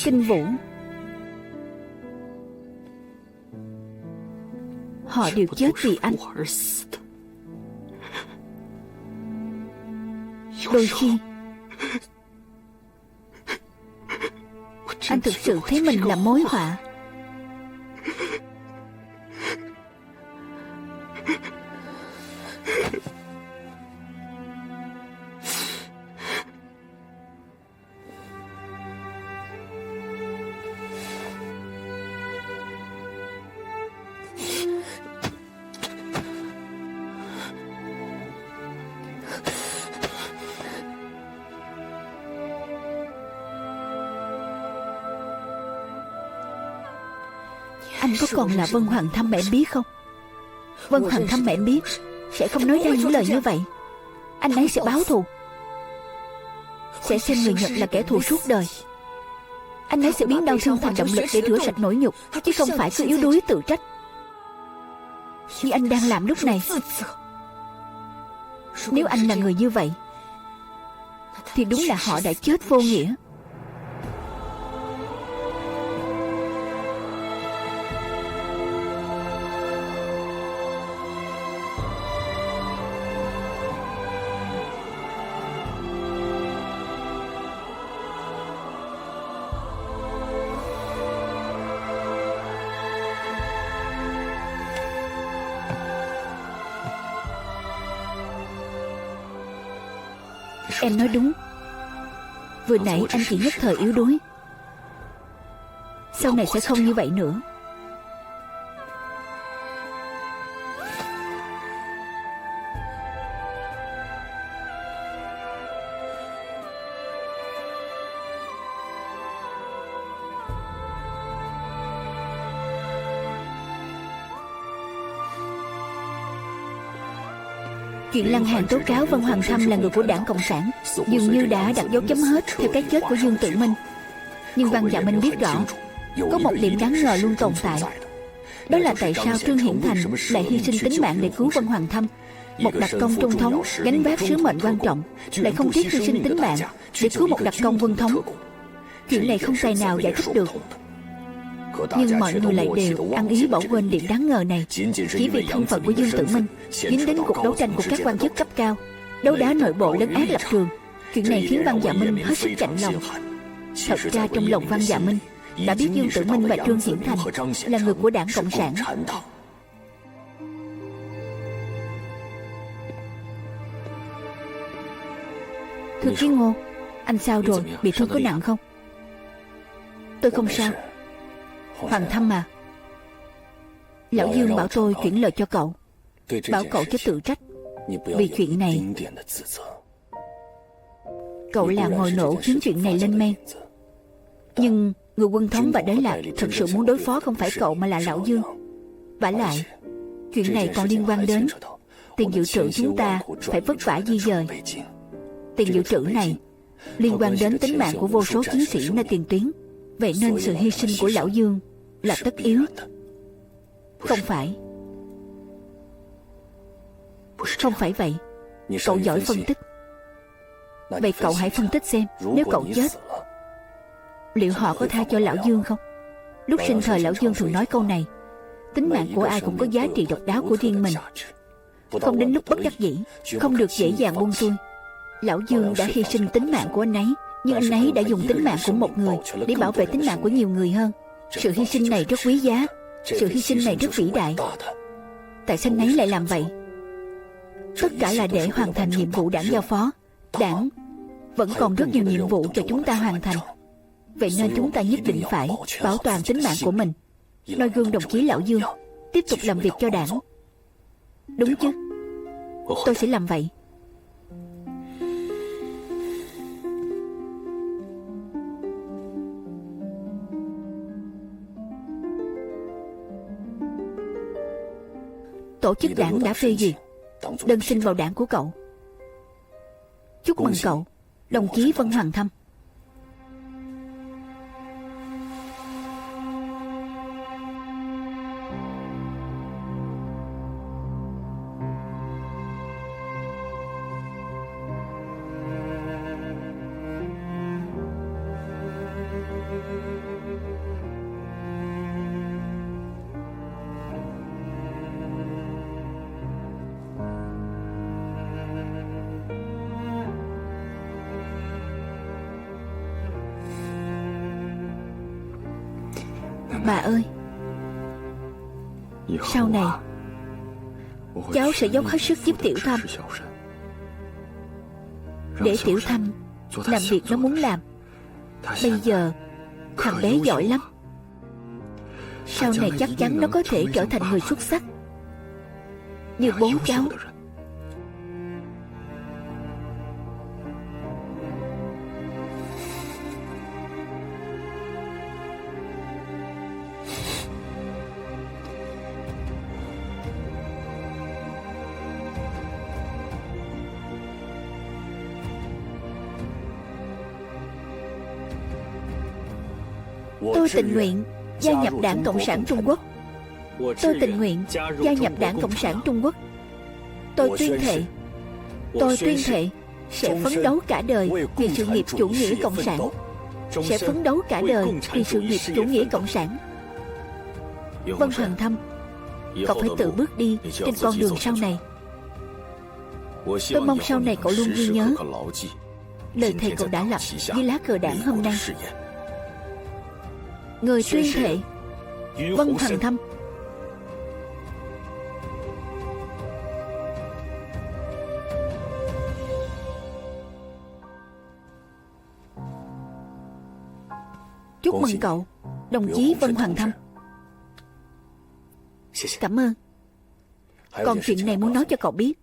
Kinh Vũ, họ đều chết vì anh. Đôi khi anh thực sự thấy mình là mối họa. Anh có còn là Vân Hoàng Thâm mà em biết không? Vân Hoàng Thâm mà em biết sẽ không nói ra những lời như vậy. Anh ấy sẽ báo thù, sẽ xem người Nhật là kẻ thù suốt đời. Anh ấy sẽ biến đau thương thành động lực để rửa sạch nỗi nhục, chứ không phải cứ yếu đuối tự trách như anh đang làm lúc này. Nếu anh là người như vậy thì đúng là họ đã chết vô nghĩa. Em nói đúng. Vừa nãy anh chỉ nhất thời yếu đuối, sau này sẽ không như vậy nữa. Chuyện Lăng Hàn tố cáo Vân Hoàng Thâm là người của Đảng Cộng sản dường như đã đặt dấu chấm hết theo cái chết của Dương Tự Minh. Nhưng Văn Dạ Minh biết rõ có một điểm đáng ngờ luôn tồn tại. Đó là tại sao Trương Hiển Thành lại hy sinh tính mạng để cứu Vân Hoàng Thâm, một đặc công trung thống gánh vác sứ mệnh quan trọng, lại không tiếc hy sinh tính mạng để cứu một đặc công quân thống. Chuyện này không tài nào giải thích được. Nhưng mọi người lại đều ăn ý bỏ quên điểm đáng ngờ này, chỉ vì thân phận của Dương Tử Minh dính đến cuộc đấu tranh của các quan chức cấp cao, đấu đá nội bộ lấn át lập trường. Chuyện này khiến Văn Dạ Minh hết sức chạnh lòng. Thật ra trong lòng Văn Dạ Minh đã biết Dương Tử Minh và Trương Hiển Thành là người của Đảng Cộng sản. Thưa Kiến Ngô, anh sao rồi? Bị thương có nặng không? Tôi không sao. Hoàng Thâm à, lão Dương bảo tôi chuyển lời cho cậu, bảo cậu chứ tự trách. Vì chuyện này cậu là ngồi nổ khiến chuyện này lên men. Nhưng người quân thống và đế lạc thật sự muốn đối phó không phải cậu mà là lão Dương. Vả lại, chuyện này còn liên quan đến tiền dự trữ chúng ta phải vất vả di dời. Tiền dự trữ này liên quan đến tính mạng của vô số chiến sĩ nơi tiền tuyến. Vậy nên sự hy sinh của lão Dương là tất yếu. Không phải. Không phải vậy. Cậu giỏi phân tích. Vậy cậu hãy phân tích xem, nếu cậu chết, liệu họ có tha cho lão Dương không? Lúc sinh thời lão Dương thường nói câu này: tính mạng của ai cũng có giá trị độc đáo của riêng mình. Không đến lúc bất đắc dĩ, không được dễ dàng buông xuôi. Lão Dương đã hy sinh tính mạng của anh ấy, nhưng anh ấy đã dùng tính mạng của một người để bảo vệ tính mạng của nhiều người hơn. Sự hy sinh này rất quý giá. Sự hy sinh này rất vĩ đại. Tại sao anh ấy lại làm vậy? Tất cả là để hoàn thành nhiệm vụ đảng giao phó. Đảng Vẫn còn rất nhiều nhiệm vụ cho chúng ta hoàn thành. Vậy nên chúng ta nhất định phải bảo toàn tính mạng của mình, noi gương đồng chí Lão Dương, tiếp tục làm việc cho đảng. Đúng chứ? Tôi sẽ làm vậy. Tổ chức đảng đã phê duyệt đơn xin vào đảng của cậu. Chúc mừng cậu, đồng chí Vân Hoàng Thâm. Bà ơi, sau này cháu sẽ dốc hết sức giúp Tiểu Thâm, để Tiểu Thâm làm việc nó muốn làm. Bây giờ thằng bé giỏi lắm, sau này chắc chắn nó có thể trở thành người xuất sắc như bố cháu. Tôi tình nguyện gia nhập Đảng Cộng sản Trung Quốc. Tôi tình nguyện gia nhập Đảng Cộng sản Trung Quốc. Tôi tuyên thệ sẽ phấn đấu cả đời vì sự nghiệp chủ nghĩa cộng sản. Sẽ phấn đấu cả đời vì sự nghiệp chủ nghĩa cộng sản. Vân Hoàng Thâm, cậu phải tự bước đi trên con đường sau này. Tôi mong sau này cậu luôn ghi nhớ lời thề cậu đã lập dưới lá cờ đảng hôm nay. Người tuyên thệ Vân Hoàng Thâm. Chúc mừng cậu, đồng chí Vân Hoàng Thâm. Cảm ơn. Còn chuyện này muốn nói cho cậu biết.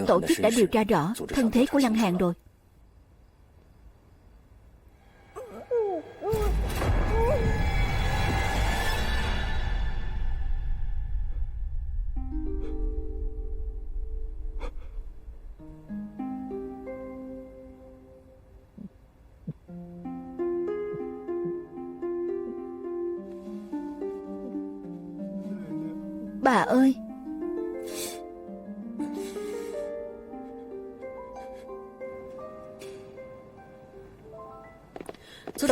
Tổ chức đã điều tra rõ thân thế của Lăng Hàn rồi. Bà ơi, Tổ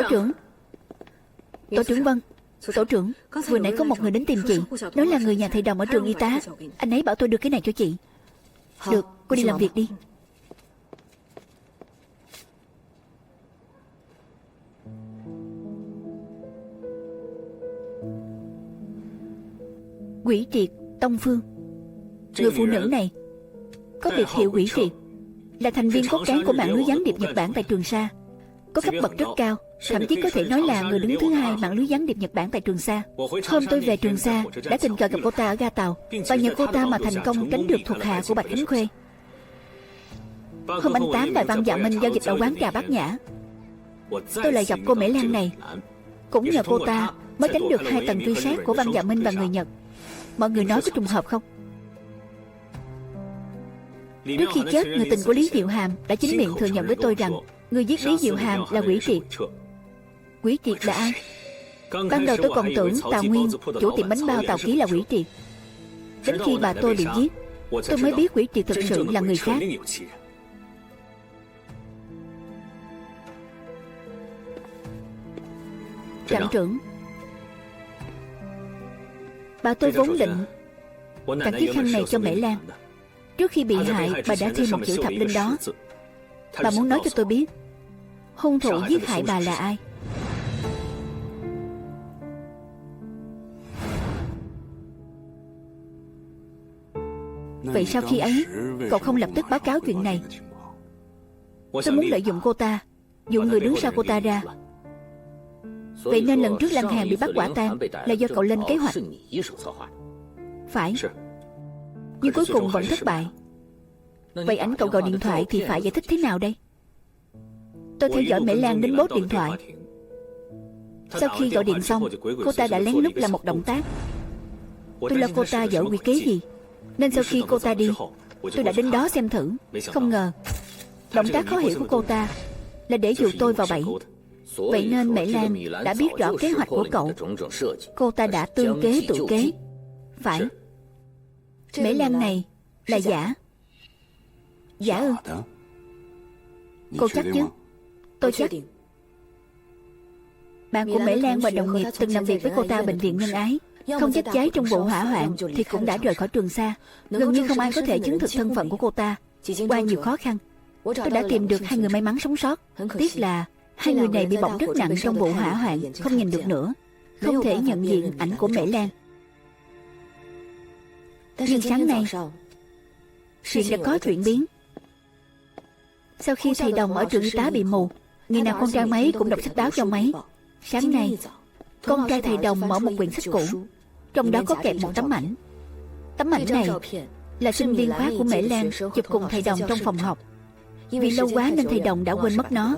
trưởng Vân, Tổ trưởng, vừa nãy có một người đến tìm chị, nói là người nhà thầy Đồng ở trường y tá. Anh ấy bảo tôi đưa cái này cho chị. Được, cô đi làm việc đi. Quỷ Triệt Tông Phương. Người phụ nữ này có biệt hiệu Quỷ Triệt, là thành viên cốt cán của mạng lưới gián điệp Nhật Bản tại Trường Sa, có cấp bậc rất cao, thậm chí có thể nói là người đứng thứ hai mạng lưới gián điệp Nhật Bản tại Trường Sa. Hôm tôi về Trường Sa đã tình cờ gặp cô ta ở ga tàu, và nhờ cô ta mà thành công tránh được thuộc hạ của Bạch Khánh Khuê. Hôm anh Tám và Văn Dạ Minh giao dịch ở quán trà Bát Nhã, tôi lại gặp cô Mễ Lan này. Cũng nhờ cô ta mới tránh được 2 tầng truy sát của Văn Dạ Minh và người Nhật. Mọi người nói có trùng hợp không? Trước khi chết, người tình của Lý Diệu Hàm đã chính miệng thừa nhận với tôi rằng người giết Lý Diệu Hàm là Quỷ Triệt. Quỷ Triệt là ai? Ban đầu tôi còn tưởng Tào Nguyên, chủ tiệm bánh bao Tào Ký là Quỷ Triệt. Đến khi bà tôi bị giết, tôi mới biết Quỷ Triệt thực sự là người khác. Trạm trưởng, bà tôi vốn định tặng chiếc khăn này cho Mễ Lan. Trước khi bị hại, bà đã thêm một chữ thập linh đó. Bà muốn nói cho tôi biết hung thủ giết hại bà là ai. Vậy sau khi ấy, cậu không lập tức báo cáo chuyện này? Tôi muốn lợi dụng cô ta, dụ người đứng sau cô ta ra. Vậy nên lần trước Lăng Hàn bị bắt quả tang là do cậu lên kế hoạch. Phải. Nhưng cuối cùng vẫn thất bại. Vậy ảnh cậu gọi điện thoại thì phải giải thích thế nào đây? Tôi theo dõi Mễ Lan đến bốt điện thoại. Sau khi gọi điện xong, cô ta đã lén lút làm một động tác. Tôi lo cô ta giở quỷ kế gì, nên sau khi cô ta đi, tôi đã đến đó xem thử. Không ngờ động tác khó hiểu của cô ta là để dụ tôi vào bẫy. Vậy nên Mễ Lan đã biết rõ kế hoạch của cậu. Cô ta đã tương kế tự kế. Phải. Mễ Lan này là giả. Giả ư? Cô chắc chứ? Tôi chắc. Bạn của Mễ Lan và đồng nghiệp từng làm việc với cô ta ở bệnh viện Nhân Ái. Không chết cháy trong vụ hỏa hoạn thì cũng đã rời khỏi Trường Sa. Gần như không ai có thể chứng thực thân phận của cô ta. Qua nhiều khó khăn, tôi đã tìm được 2 người may mắn sống sót. Tiếc là 2 người này bị bỏng rất nặng trong vụ hỏa hoạn, không nhìn được nữa, không thể nhận diện ảnh của Mễ Lan. Nhưng sáng nay, chuyện đã có chuyển biến. Sau khi thầy Đồng ở trường y tá bị mù, ngày nào con trai mấy cũng đọc sách báo cho mấy. Sáng nay, con trai thầy Đồng mở một quyển sách cũ, trong đó có kẹp một tấm ảnh. Tấm ảnh này là sinh viên khóa của Mễ Lan chụp cùng thầy Đồng trong phòng học. Vì lâu quá nên thầy Đồng đã quên mất nó.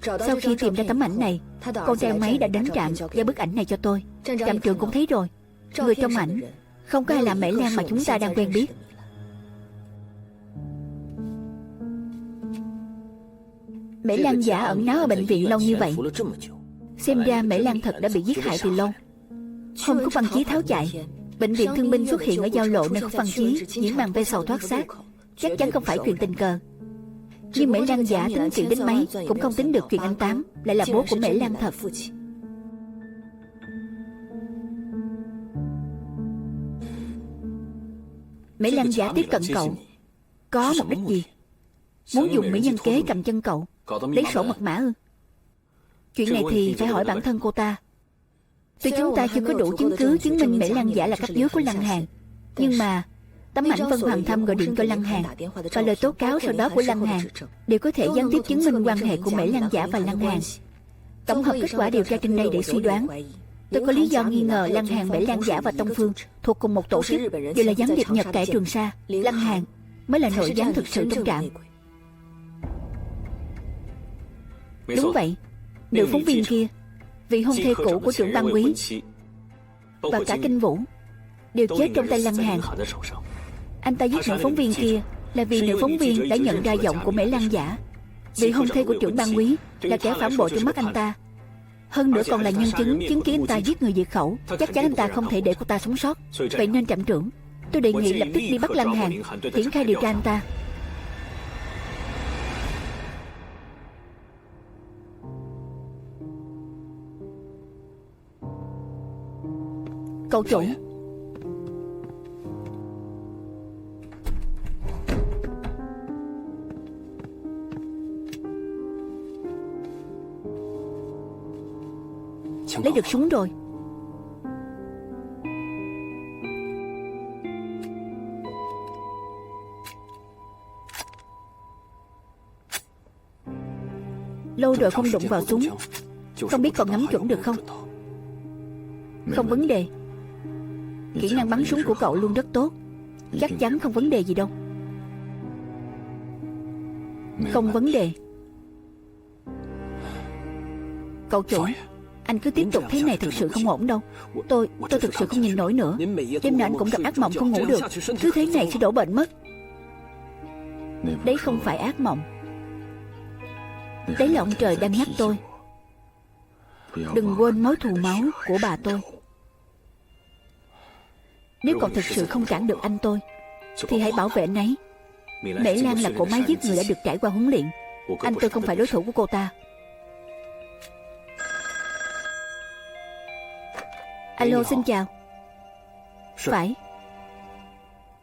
Sau khi tìm ra tấm ảnh này, con trai mấy đã đến trạm giao bức ảnh này cho tôi. Trạm trưởng cũng thấy rồi. Người trong ảnh không có ai là Mễ Lan mà chúng ta đang quen biết. Mễ Lan giả ẩn náu ở bệnh viện lâu như vậy, xem ra Mễ Lan thật đã bị giết hại từ lâu. Không có Văn Chí tháo chạy, bệnh viện thương binh xuất hiện ở giao lộ nơi có Văn Chí nhiễm màng ve sầu thoát xác, chắc chắn không phải chuyện tình cờ. Nhưng Mễ Lan giả tính chuyện đến mấy cũng không tính được chuyện anh Tám lại là bố của Mễ Lan thật. Mễ Lan giả tiếp cận cậu có mục đích gì? Muốn dùng mỹ nhân kế cầm chân cậu, lấy sổ mật mã ư? Chuyện này thì phải hỏi bản thân cô ta. Tuy chúng ta chưa có đủ chứng cứ chứng minh Mễ Lan giả là cấp dưới của Lăng Hàn, nhưng mà tấm ảnh Vân Hoàng Thâm gọi điện cho Lăng Hàn và lời tố cáo sau đó của Lăng Hàn đều có thể gián tiếp chứng minh quan hệ của Mễ Lan giả và Lăng Hàn. Tổng hợp kết quả điều tra trên đây để suy đoán, tôi có lý do nghi ngờ Lăng Hàn, Mễ Lan giả và Tông Phương thuộc cùng một tổ chức, đều là gián điệp nhập cải Trường Sa. Lăng Hàn mới là nội gián thực sự trong trạm. Đúng vậy, nữ phóng viên kia, vị hôn thê cũ của trưởng ban quý, và cả Kinh Vũ đều chết trong tay Lăng Hàn. Anh ta giết nữ phóng viên kia là vì nữ phóng viên đã nhận ra giọng của Mễ Lan giả. Vị hôn thê của trưởng ban quý là kẻ phản bội trong mắt anh ta, hơn nữa còn là nhân chứng chứng kiến anh ta giết người diệt khẩu. Chắc chắn anh ta không thể để cô ta sống sót. Vậy nên trạm trưởng, tôi đề nghị lập tức đi bắt Lăng Hàn, triển khai điều tra anh ta. Cậu chủ, lấy được súng rồi. Lâu rồi không đụng vào súng, không biết còn ngắm chuẩn được không? Không vấn đề. Kỹ năng bắn súng của cậu luôn rất tốt, chắc chắn không vấn đề gì đâu. Không vấn đề. Cậu chủ, anh cứ tiếp tục thế này thực sự không ổn đâu. Tôi thực sự không nhìn nổi nữa. Đêm nào anh cũng gặp ác mộng không ngủ được. Cứ thế này sẽ đổ bệnh mất. Đấy không phải ác mộng, đấy là ông trời đang nhắc tôi đừng quên mối thù máu của bà tôi. Nếu cậu thực sự không cản được anh tôi thì hãy bảo vệ anh ấy. Mễ Lan là cỗ máy giết người đã được trải qua huấn luyện. Anh tôi không phải đối thủ của cô ta. Alo, xin chào. Phải.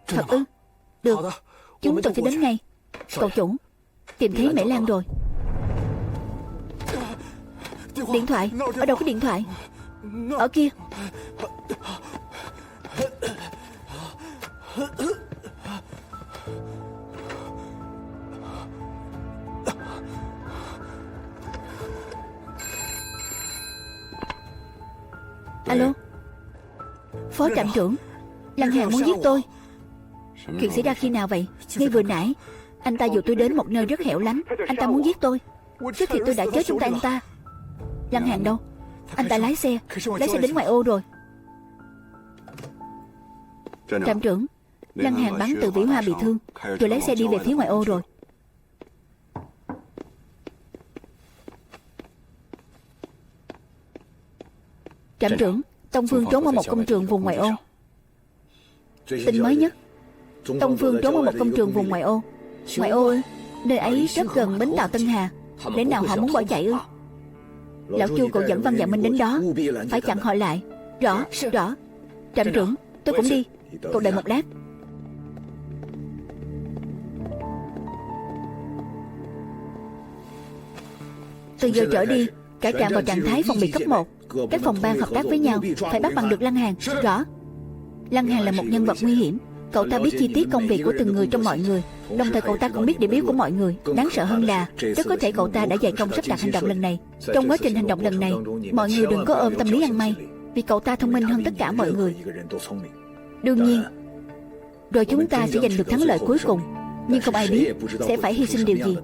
Thật ư? Được, chúng tôi sẽ đến ngay. Cậu chủ, tìm thấy Mễ Lan rồi. Điện thoại, ở đâu có điện thoại? Ở kia. Alo, Phó trạm trưởng, Lăng Hàn muốn giết tôi. Chuyện xảy ra khi nào vậy? Ngay vừa nãy, anh ta dụ tôi đến một nơi rất hẻo lánh. Anh ta muốn giết tôi. Trước thì tôi đã chết trong tay anh ta. Lăng Hàn đâu? Anh ta lái xe đến ngoại ô rồi. Trạm trưởng, Lăng Hàn bắn từ Vĩ Hoa bị thương, rồi lái xe đi về phía ngoại ô rồi. Trạm trưởng, Tông Phương trốn ở một công trường vùng ngoại ô. Tin mới nhất, Tông Phương trốn ở một công trường vùng ngoại ô. Ngoại ô ư? Nơi ấy rất gần bến tàu Tân Hà. Lẽ nào họ muốn bỏ chạy ư? Lão Chu cậu dẫn Văn Dạ Minh đến đó, phải chặn họ lại. Rõ. Trạm trưởng, tôi cũng đi. Cậu đợi một lát. Từ giờ trở đi, cả trạm vào trạng thái phòng bị cấp 1. Các phòng ban hợp tác với nhau, phải bắt bằng được Lăng Hàn. Rõ. Lăng Hàn là một nhân vật nguy hiểm. Cậu ta biết chi tiết công việc của từng người trong mọi người. Đồng thời cậu ta cũng biết điểm yếu của mọi người. Đáng sợ hơn là rất có thể cậu ta đã dày công sắp đặt hành động lần này. Trong quá trình hành động lần này, mọi người đừng có ôm tâm lý ăn may, vì cậu ta thông minh hơn tất cả mọi người. Đương nhiên, rồi chúng ta sẽ giành được thắng lợi cuối cùng. Nhưng không ai biết sẽ phải hy sinh điều gì.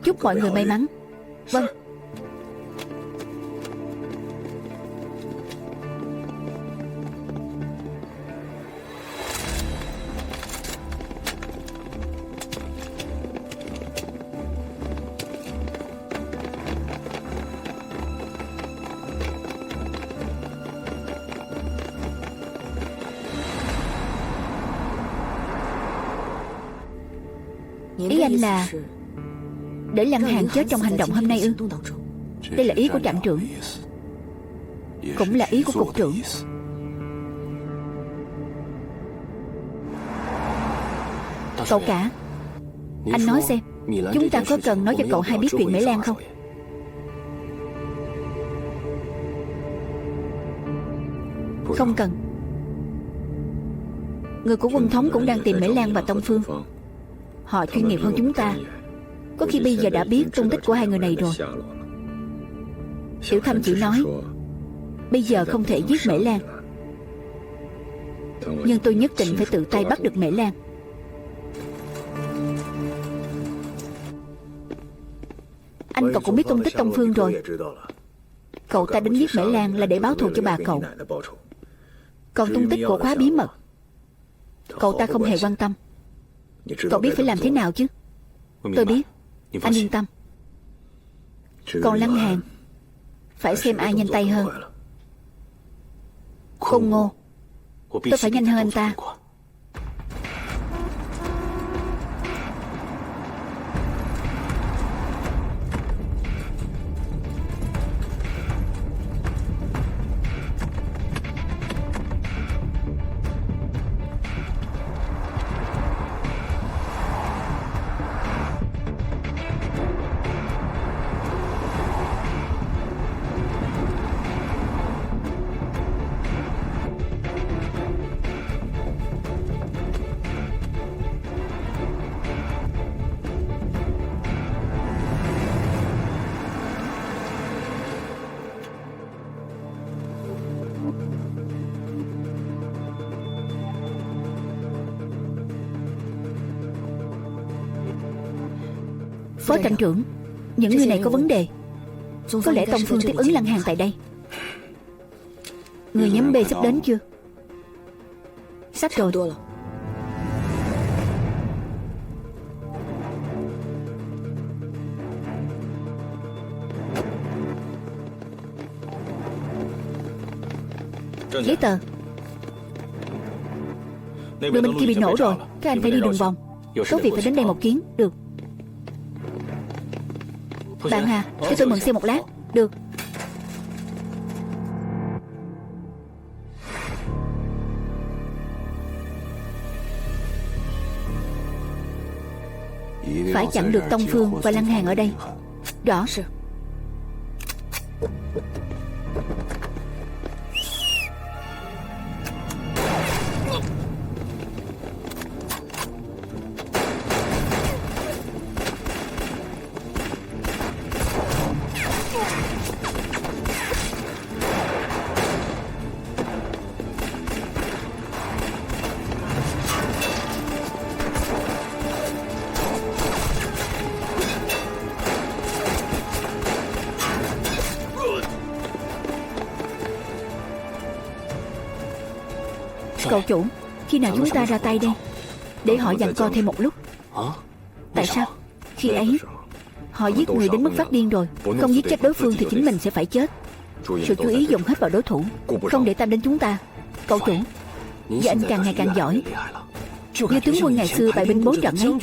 Chúc mọi người may mắn. Vâng. Ý anh là để Lăng Hàn chết trong hành động hôm nay ư? Đây là ý của trạm trưởng, cũng là ý của cục trưởng. Cậu cả, anh nói xem, chúng ta có cần nói cho cậu hay biết chuyện Mễ Lan không? Không cần. Người của Quân Thống cũng đang tìm Mễ Lan và Tông Phương. Họ chuyên nghiệp hơn chúng ta. Có khi bây giờ đã biết tung tích của hai người này rồi. Tiểu Thâm chỉ nói bây giờ không thể giết Mễ Lan, nhưng tôi nhất định phải tự tay bắt được Mễ Lan. Anh cậu cũng biết tung tích Tông Phương rồi. Cậu ta đến giết Mễ Lan là để báo thù cho bà cậu. Còn tung tích của khóa bí mật, cậu ta không hề quan tâm. Cậu biết phải làm thế nào chứ? Tôi biết. Anh yên tâm. Còn Lăng Hàn, phải xem ai nhanh tay hơn. Khôn Ngô, tôi phải nhanh hơn anh ta. Phó trạm trưởng, những người này có vấn đề. Có lẽ Tông Phương tiếp ứng Lăng Hàn tại đây. Người nhóm B sắp đến chưa? Sắp rồi. Giấy tờ. Đường bên kia bị nổ rồi. Các anh phải đi đường vòng. Có việc phải đến đây một chuyến. Được. Bạn Hà, cho tôi mượn xe một lát. Được. Phải chặn được Tông Phương và Lăng Hàn ở đây. Rõ. Cậu chủ, khi nào chúng ta ra tay đây? Để họ giằng co thêm một lúc. Tại sao? Khi ấy họ giết người đến mức phát điên rồi. Không giết chết đối phương thì chính mình sẽ phải chết. Sự chú ý dùng hết vào đối thủ, không để tâm đến chúng ta. Cậu chủ, và anh càng ngày càng giỏi, như tướng quân ngày xưa bại binh bố trận ấy.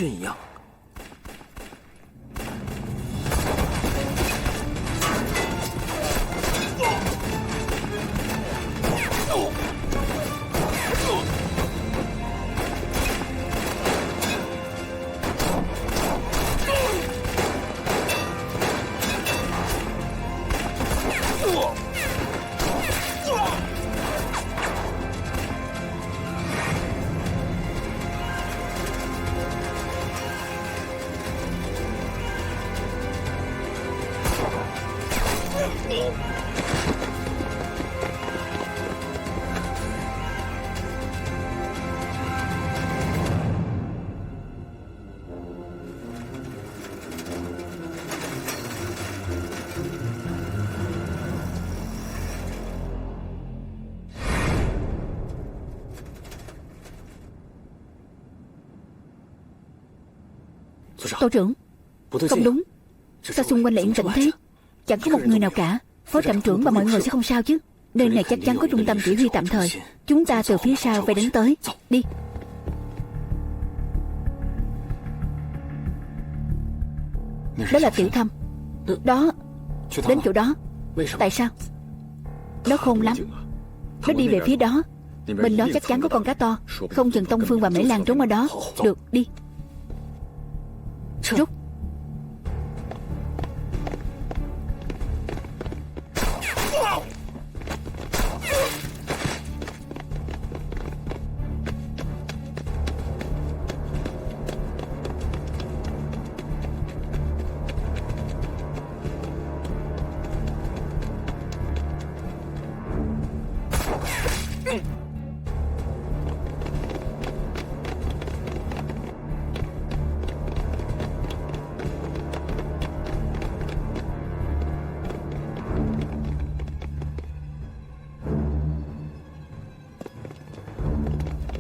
Tổ trưởng, không đúng. Sao xung quanh lại yên tĩnh thế? Chẳng có một người nào cả. Phó trạm trưởng và mọi người sẽ không sao chứ? Nơi này chắc chắn có trung tâm chỉ huy tạm thời. Chúng ta từ phía sau phải đánh tới. Đi. Đó là Tiểu Thâm. Đó, đến chỗ đó. Tại sao? Nó khôn lắm. Nó đi về phía đó. Bên đó chắc chắn có con cá to. Không chừng Tông Phương và Mễ Lan trốn ở đó. Được, đi. Rút.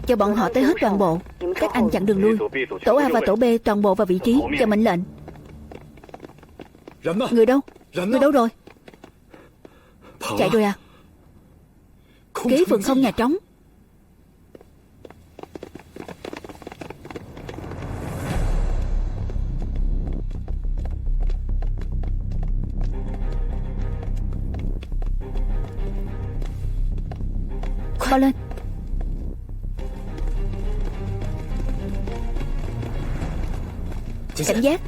Cho bọn họ tới hết toàn bộ. Các anh chặn đường lui. Tổ A và tổ B toàn bộ vào vị trí, chờ mệnh lệnh. Người đâu? Người đâu rồi? Chạy rồi à? Kế phường không nhà trống. Bao lên. Cảnh giác.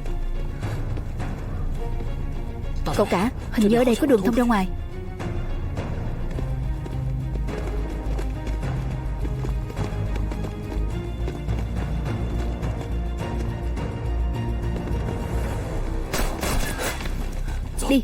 Cậu cả, hình như ở đây có đường thông ra ngoài. Đi.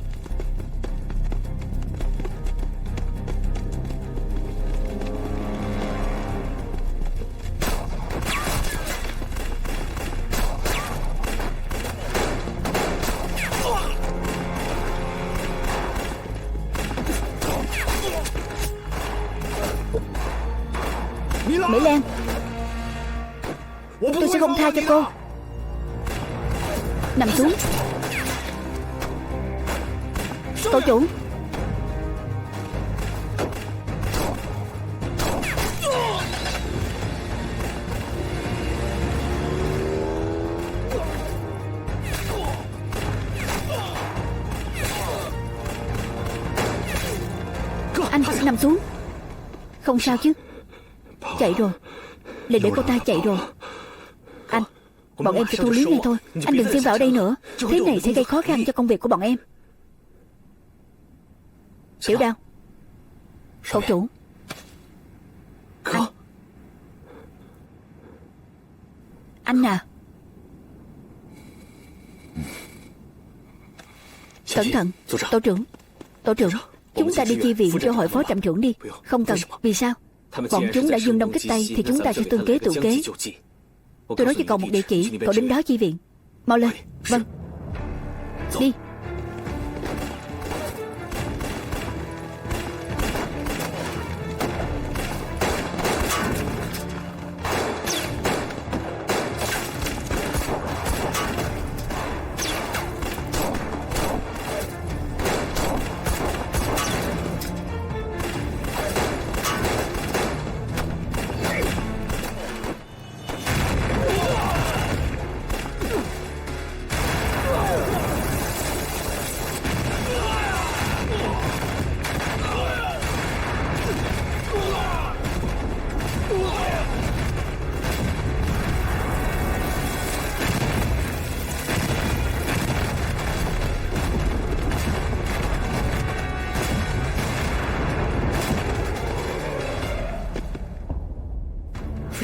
Mỹ Lan, tôi sẽ không tha cho cô. Nằm xuống. Tổ chủ. Anh nằm xuống. Không sao chứ? Chạy rồi. Để cô ta chạy rồi. Anh, bọn em sẽ thu lý ngay thôi. Anh đừng xen vào đây nữa. Thế này sẽ gây khó khăn cho công việc của bọn em. Tiểu Đao. Cậu chủ. Anh à. Cẩn thận. Tổ trưởng. Tổ trưởng, chúng ta đi chi viện cho hội phó trạm trưởng đi. Không cần. Vì sao? Bọn chúng đã dương đông kích tây thì chúng ta sẽ tương kế tự kế. Tôi nói cho cậu một địa chỉ, cậu đến đó chi viện. Mau lên. Vâng. Đi.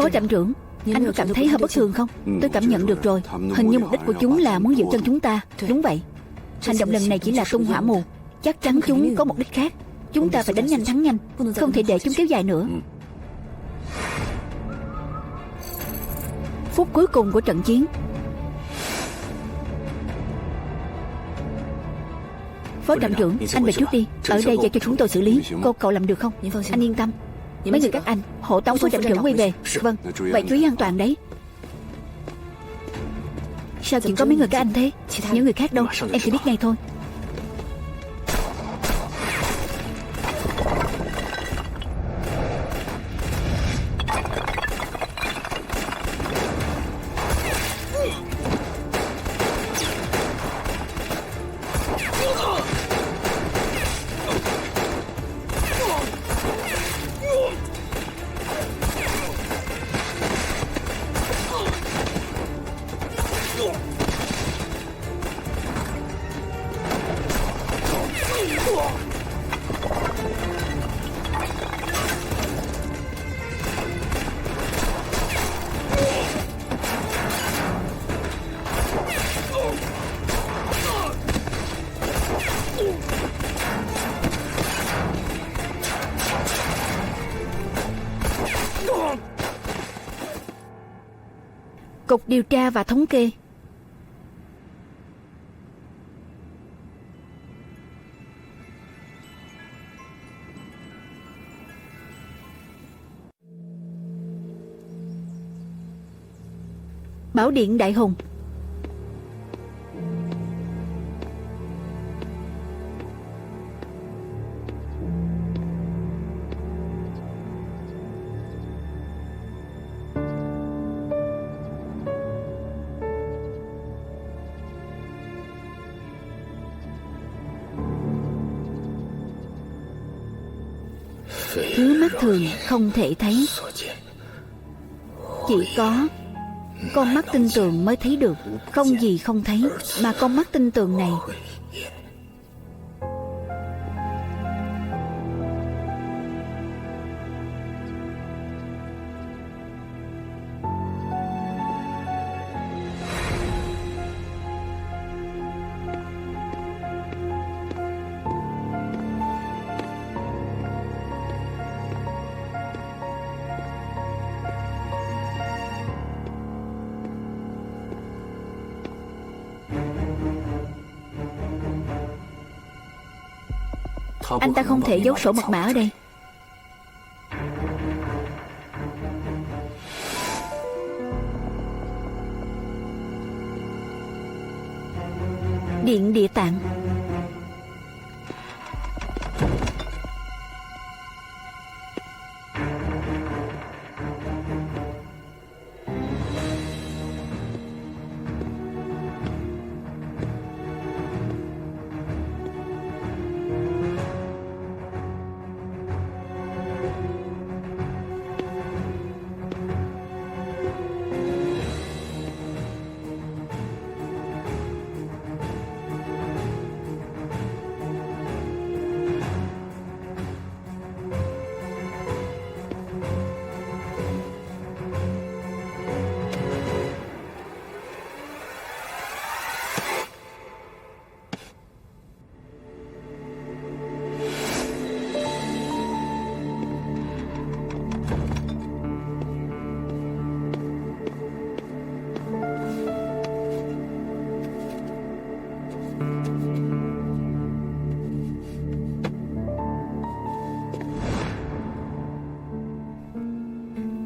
Phó trạm trưởng, anh có cảm thấy hơi bất thường không? Tôi cảm nhận được rồi. Hình như mục đích của chúng là muốn giữ chân chúng ta. Đúng vậy. Hành động lần này chỉ là tung hỏa mù. Chắc chắn chúng có mục đích khác. Chúng ta phải đánh nhanh thắng nhanh, không thể để chúng kéo dài nữa. Phút cuối cùng của trận chiến. Phó trạm trưởng, anh về trước đi. Ở đây giao cho chúng tôi xử lý. Cậu làm được không? Anh yên tâm. Mấy người các anh hộ tống phó trạm trưởng quay về. Vâng, vậy chú ý an toàn đấy. Sao chỉ có mấy người các anh thế? Những người khác đâu? Em sẽ biết ngay thôi. Cục điều tra và thống kê. Bảo điện Đại Hùng. Thứ mắt thường không thể thấy, chỉ có con mắt tinh tường mới thấy được. Không gì không thấy, mà con mắt tinh tường này anh ta không thể giấu sổ mật mã ở đây. Điện Địa Tạng.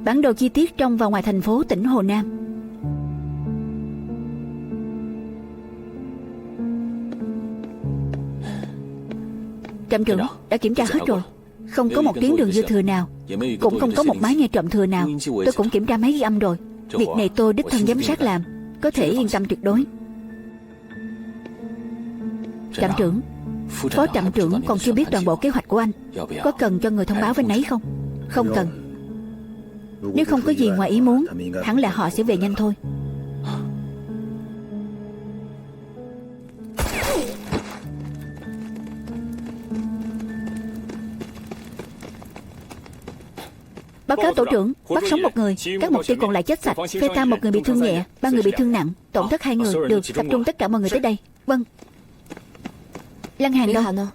Bản đồ chi tiết trong và ngoài thành phố tỉnh Hồ Nam. Trạm trưởng đã kiểm tra hết rồi. Không có một tuyến đường dư thừa nào, cũng không có một máy nghe trộm thừa nào. Tôi cũng kiểm tra máy ghi âm rồi. Việc này tôi đích thân giám sát làm, có thể yên tâm tuyệt đối. Trạm trưởng, phó trạm trưởng còn chưa biết toàn bộ kế hoạch của anh. Có cần cho người thông báo với anh ấy không? Không cần. Nếu không có gì ngoài ý muốn, hẳn là họ sẽ về nhanh thôi. Báo cáo tổ trưởng, bắt sống một người, các mục tiêu còn lại chết sạch. Phe ta một người bị thương nhẹ, 3 người bị thương nặng, tổn thất 2 người. Được, tập trung tất cả mọi người tới đây. Vâng. Lăng Hàn đâu?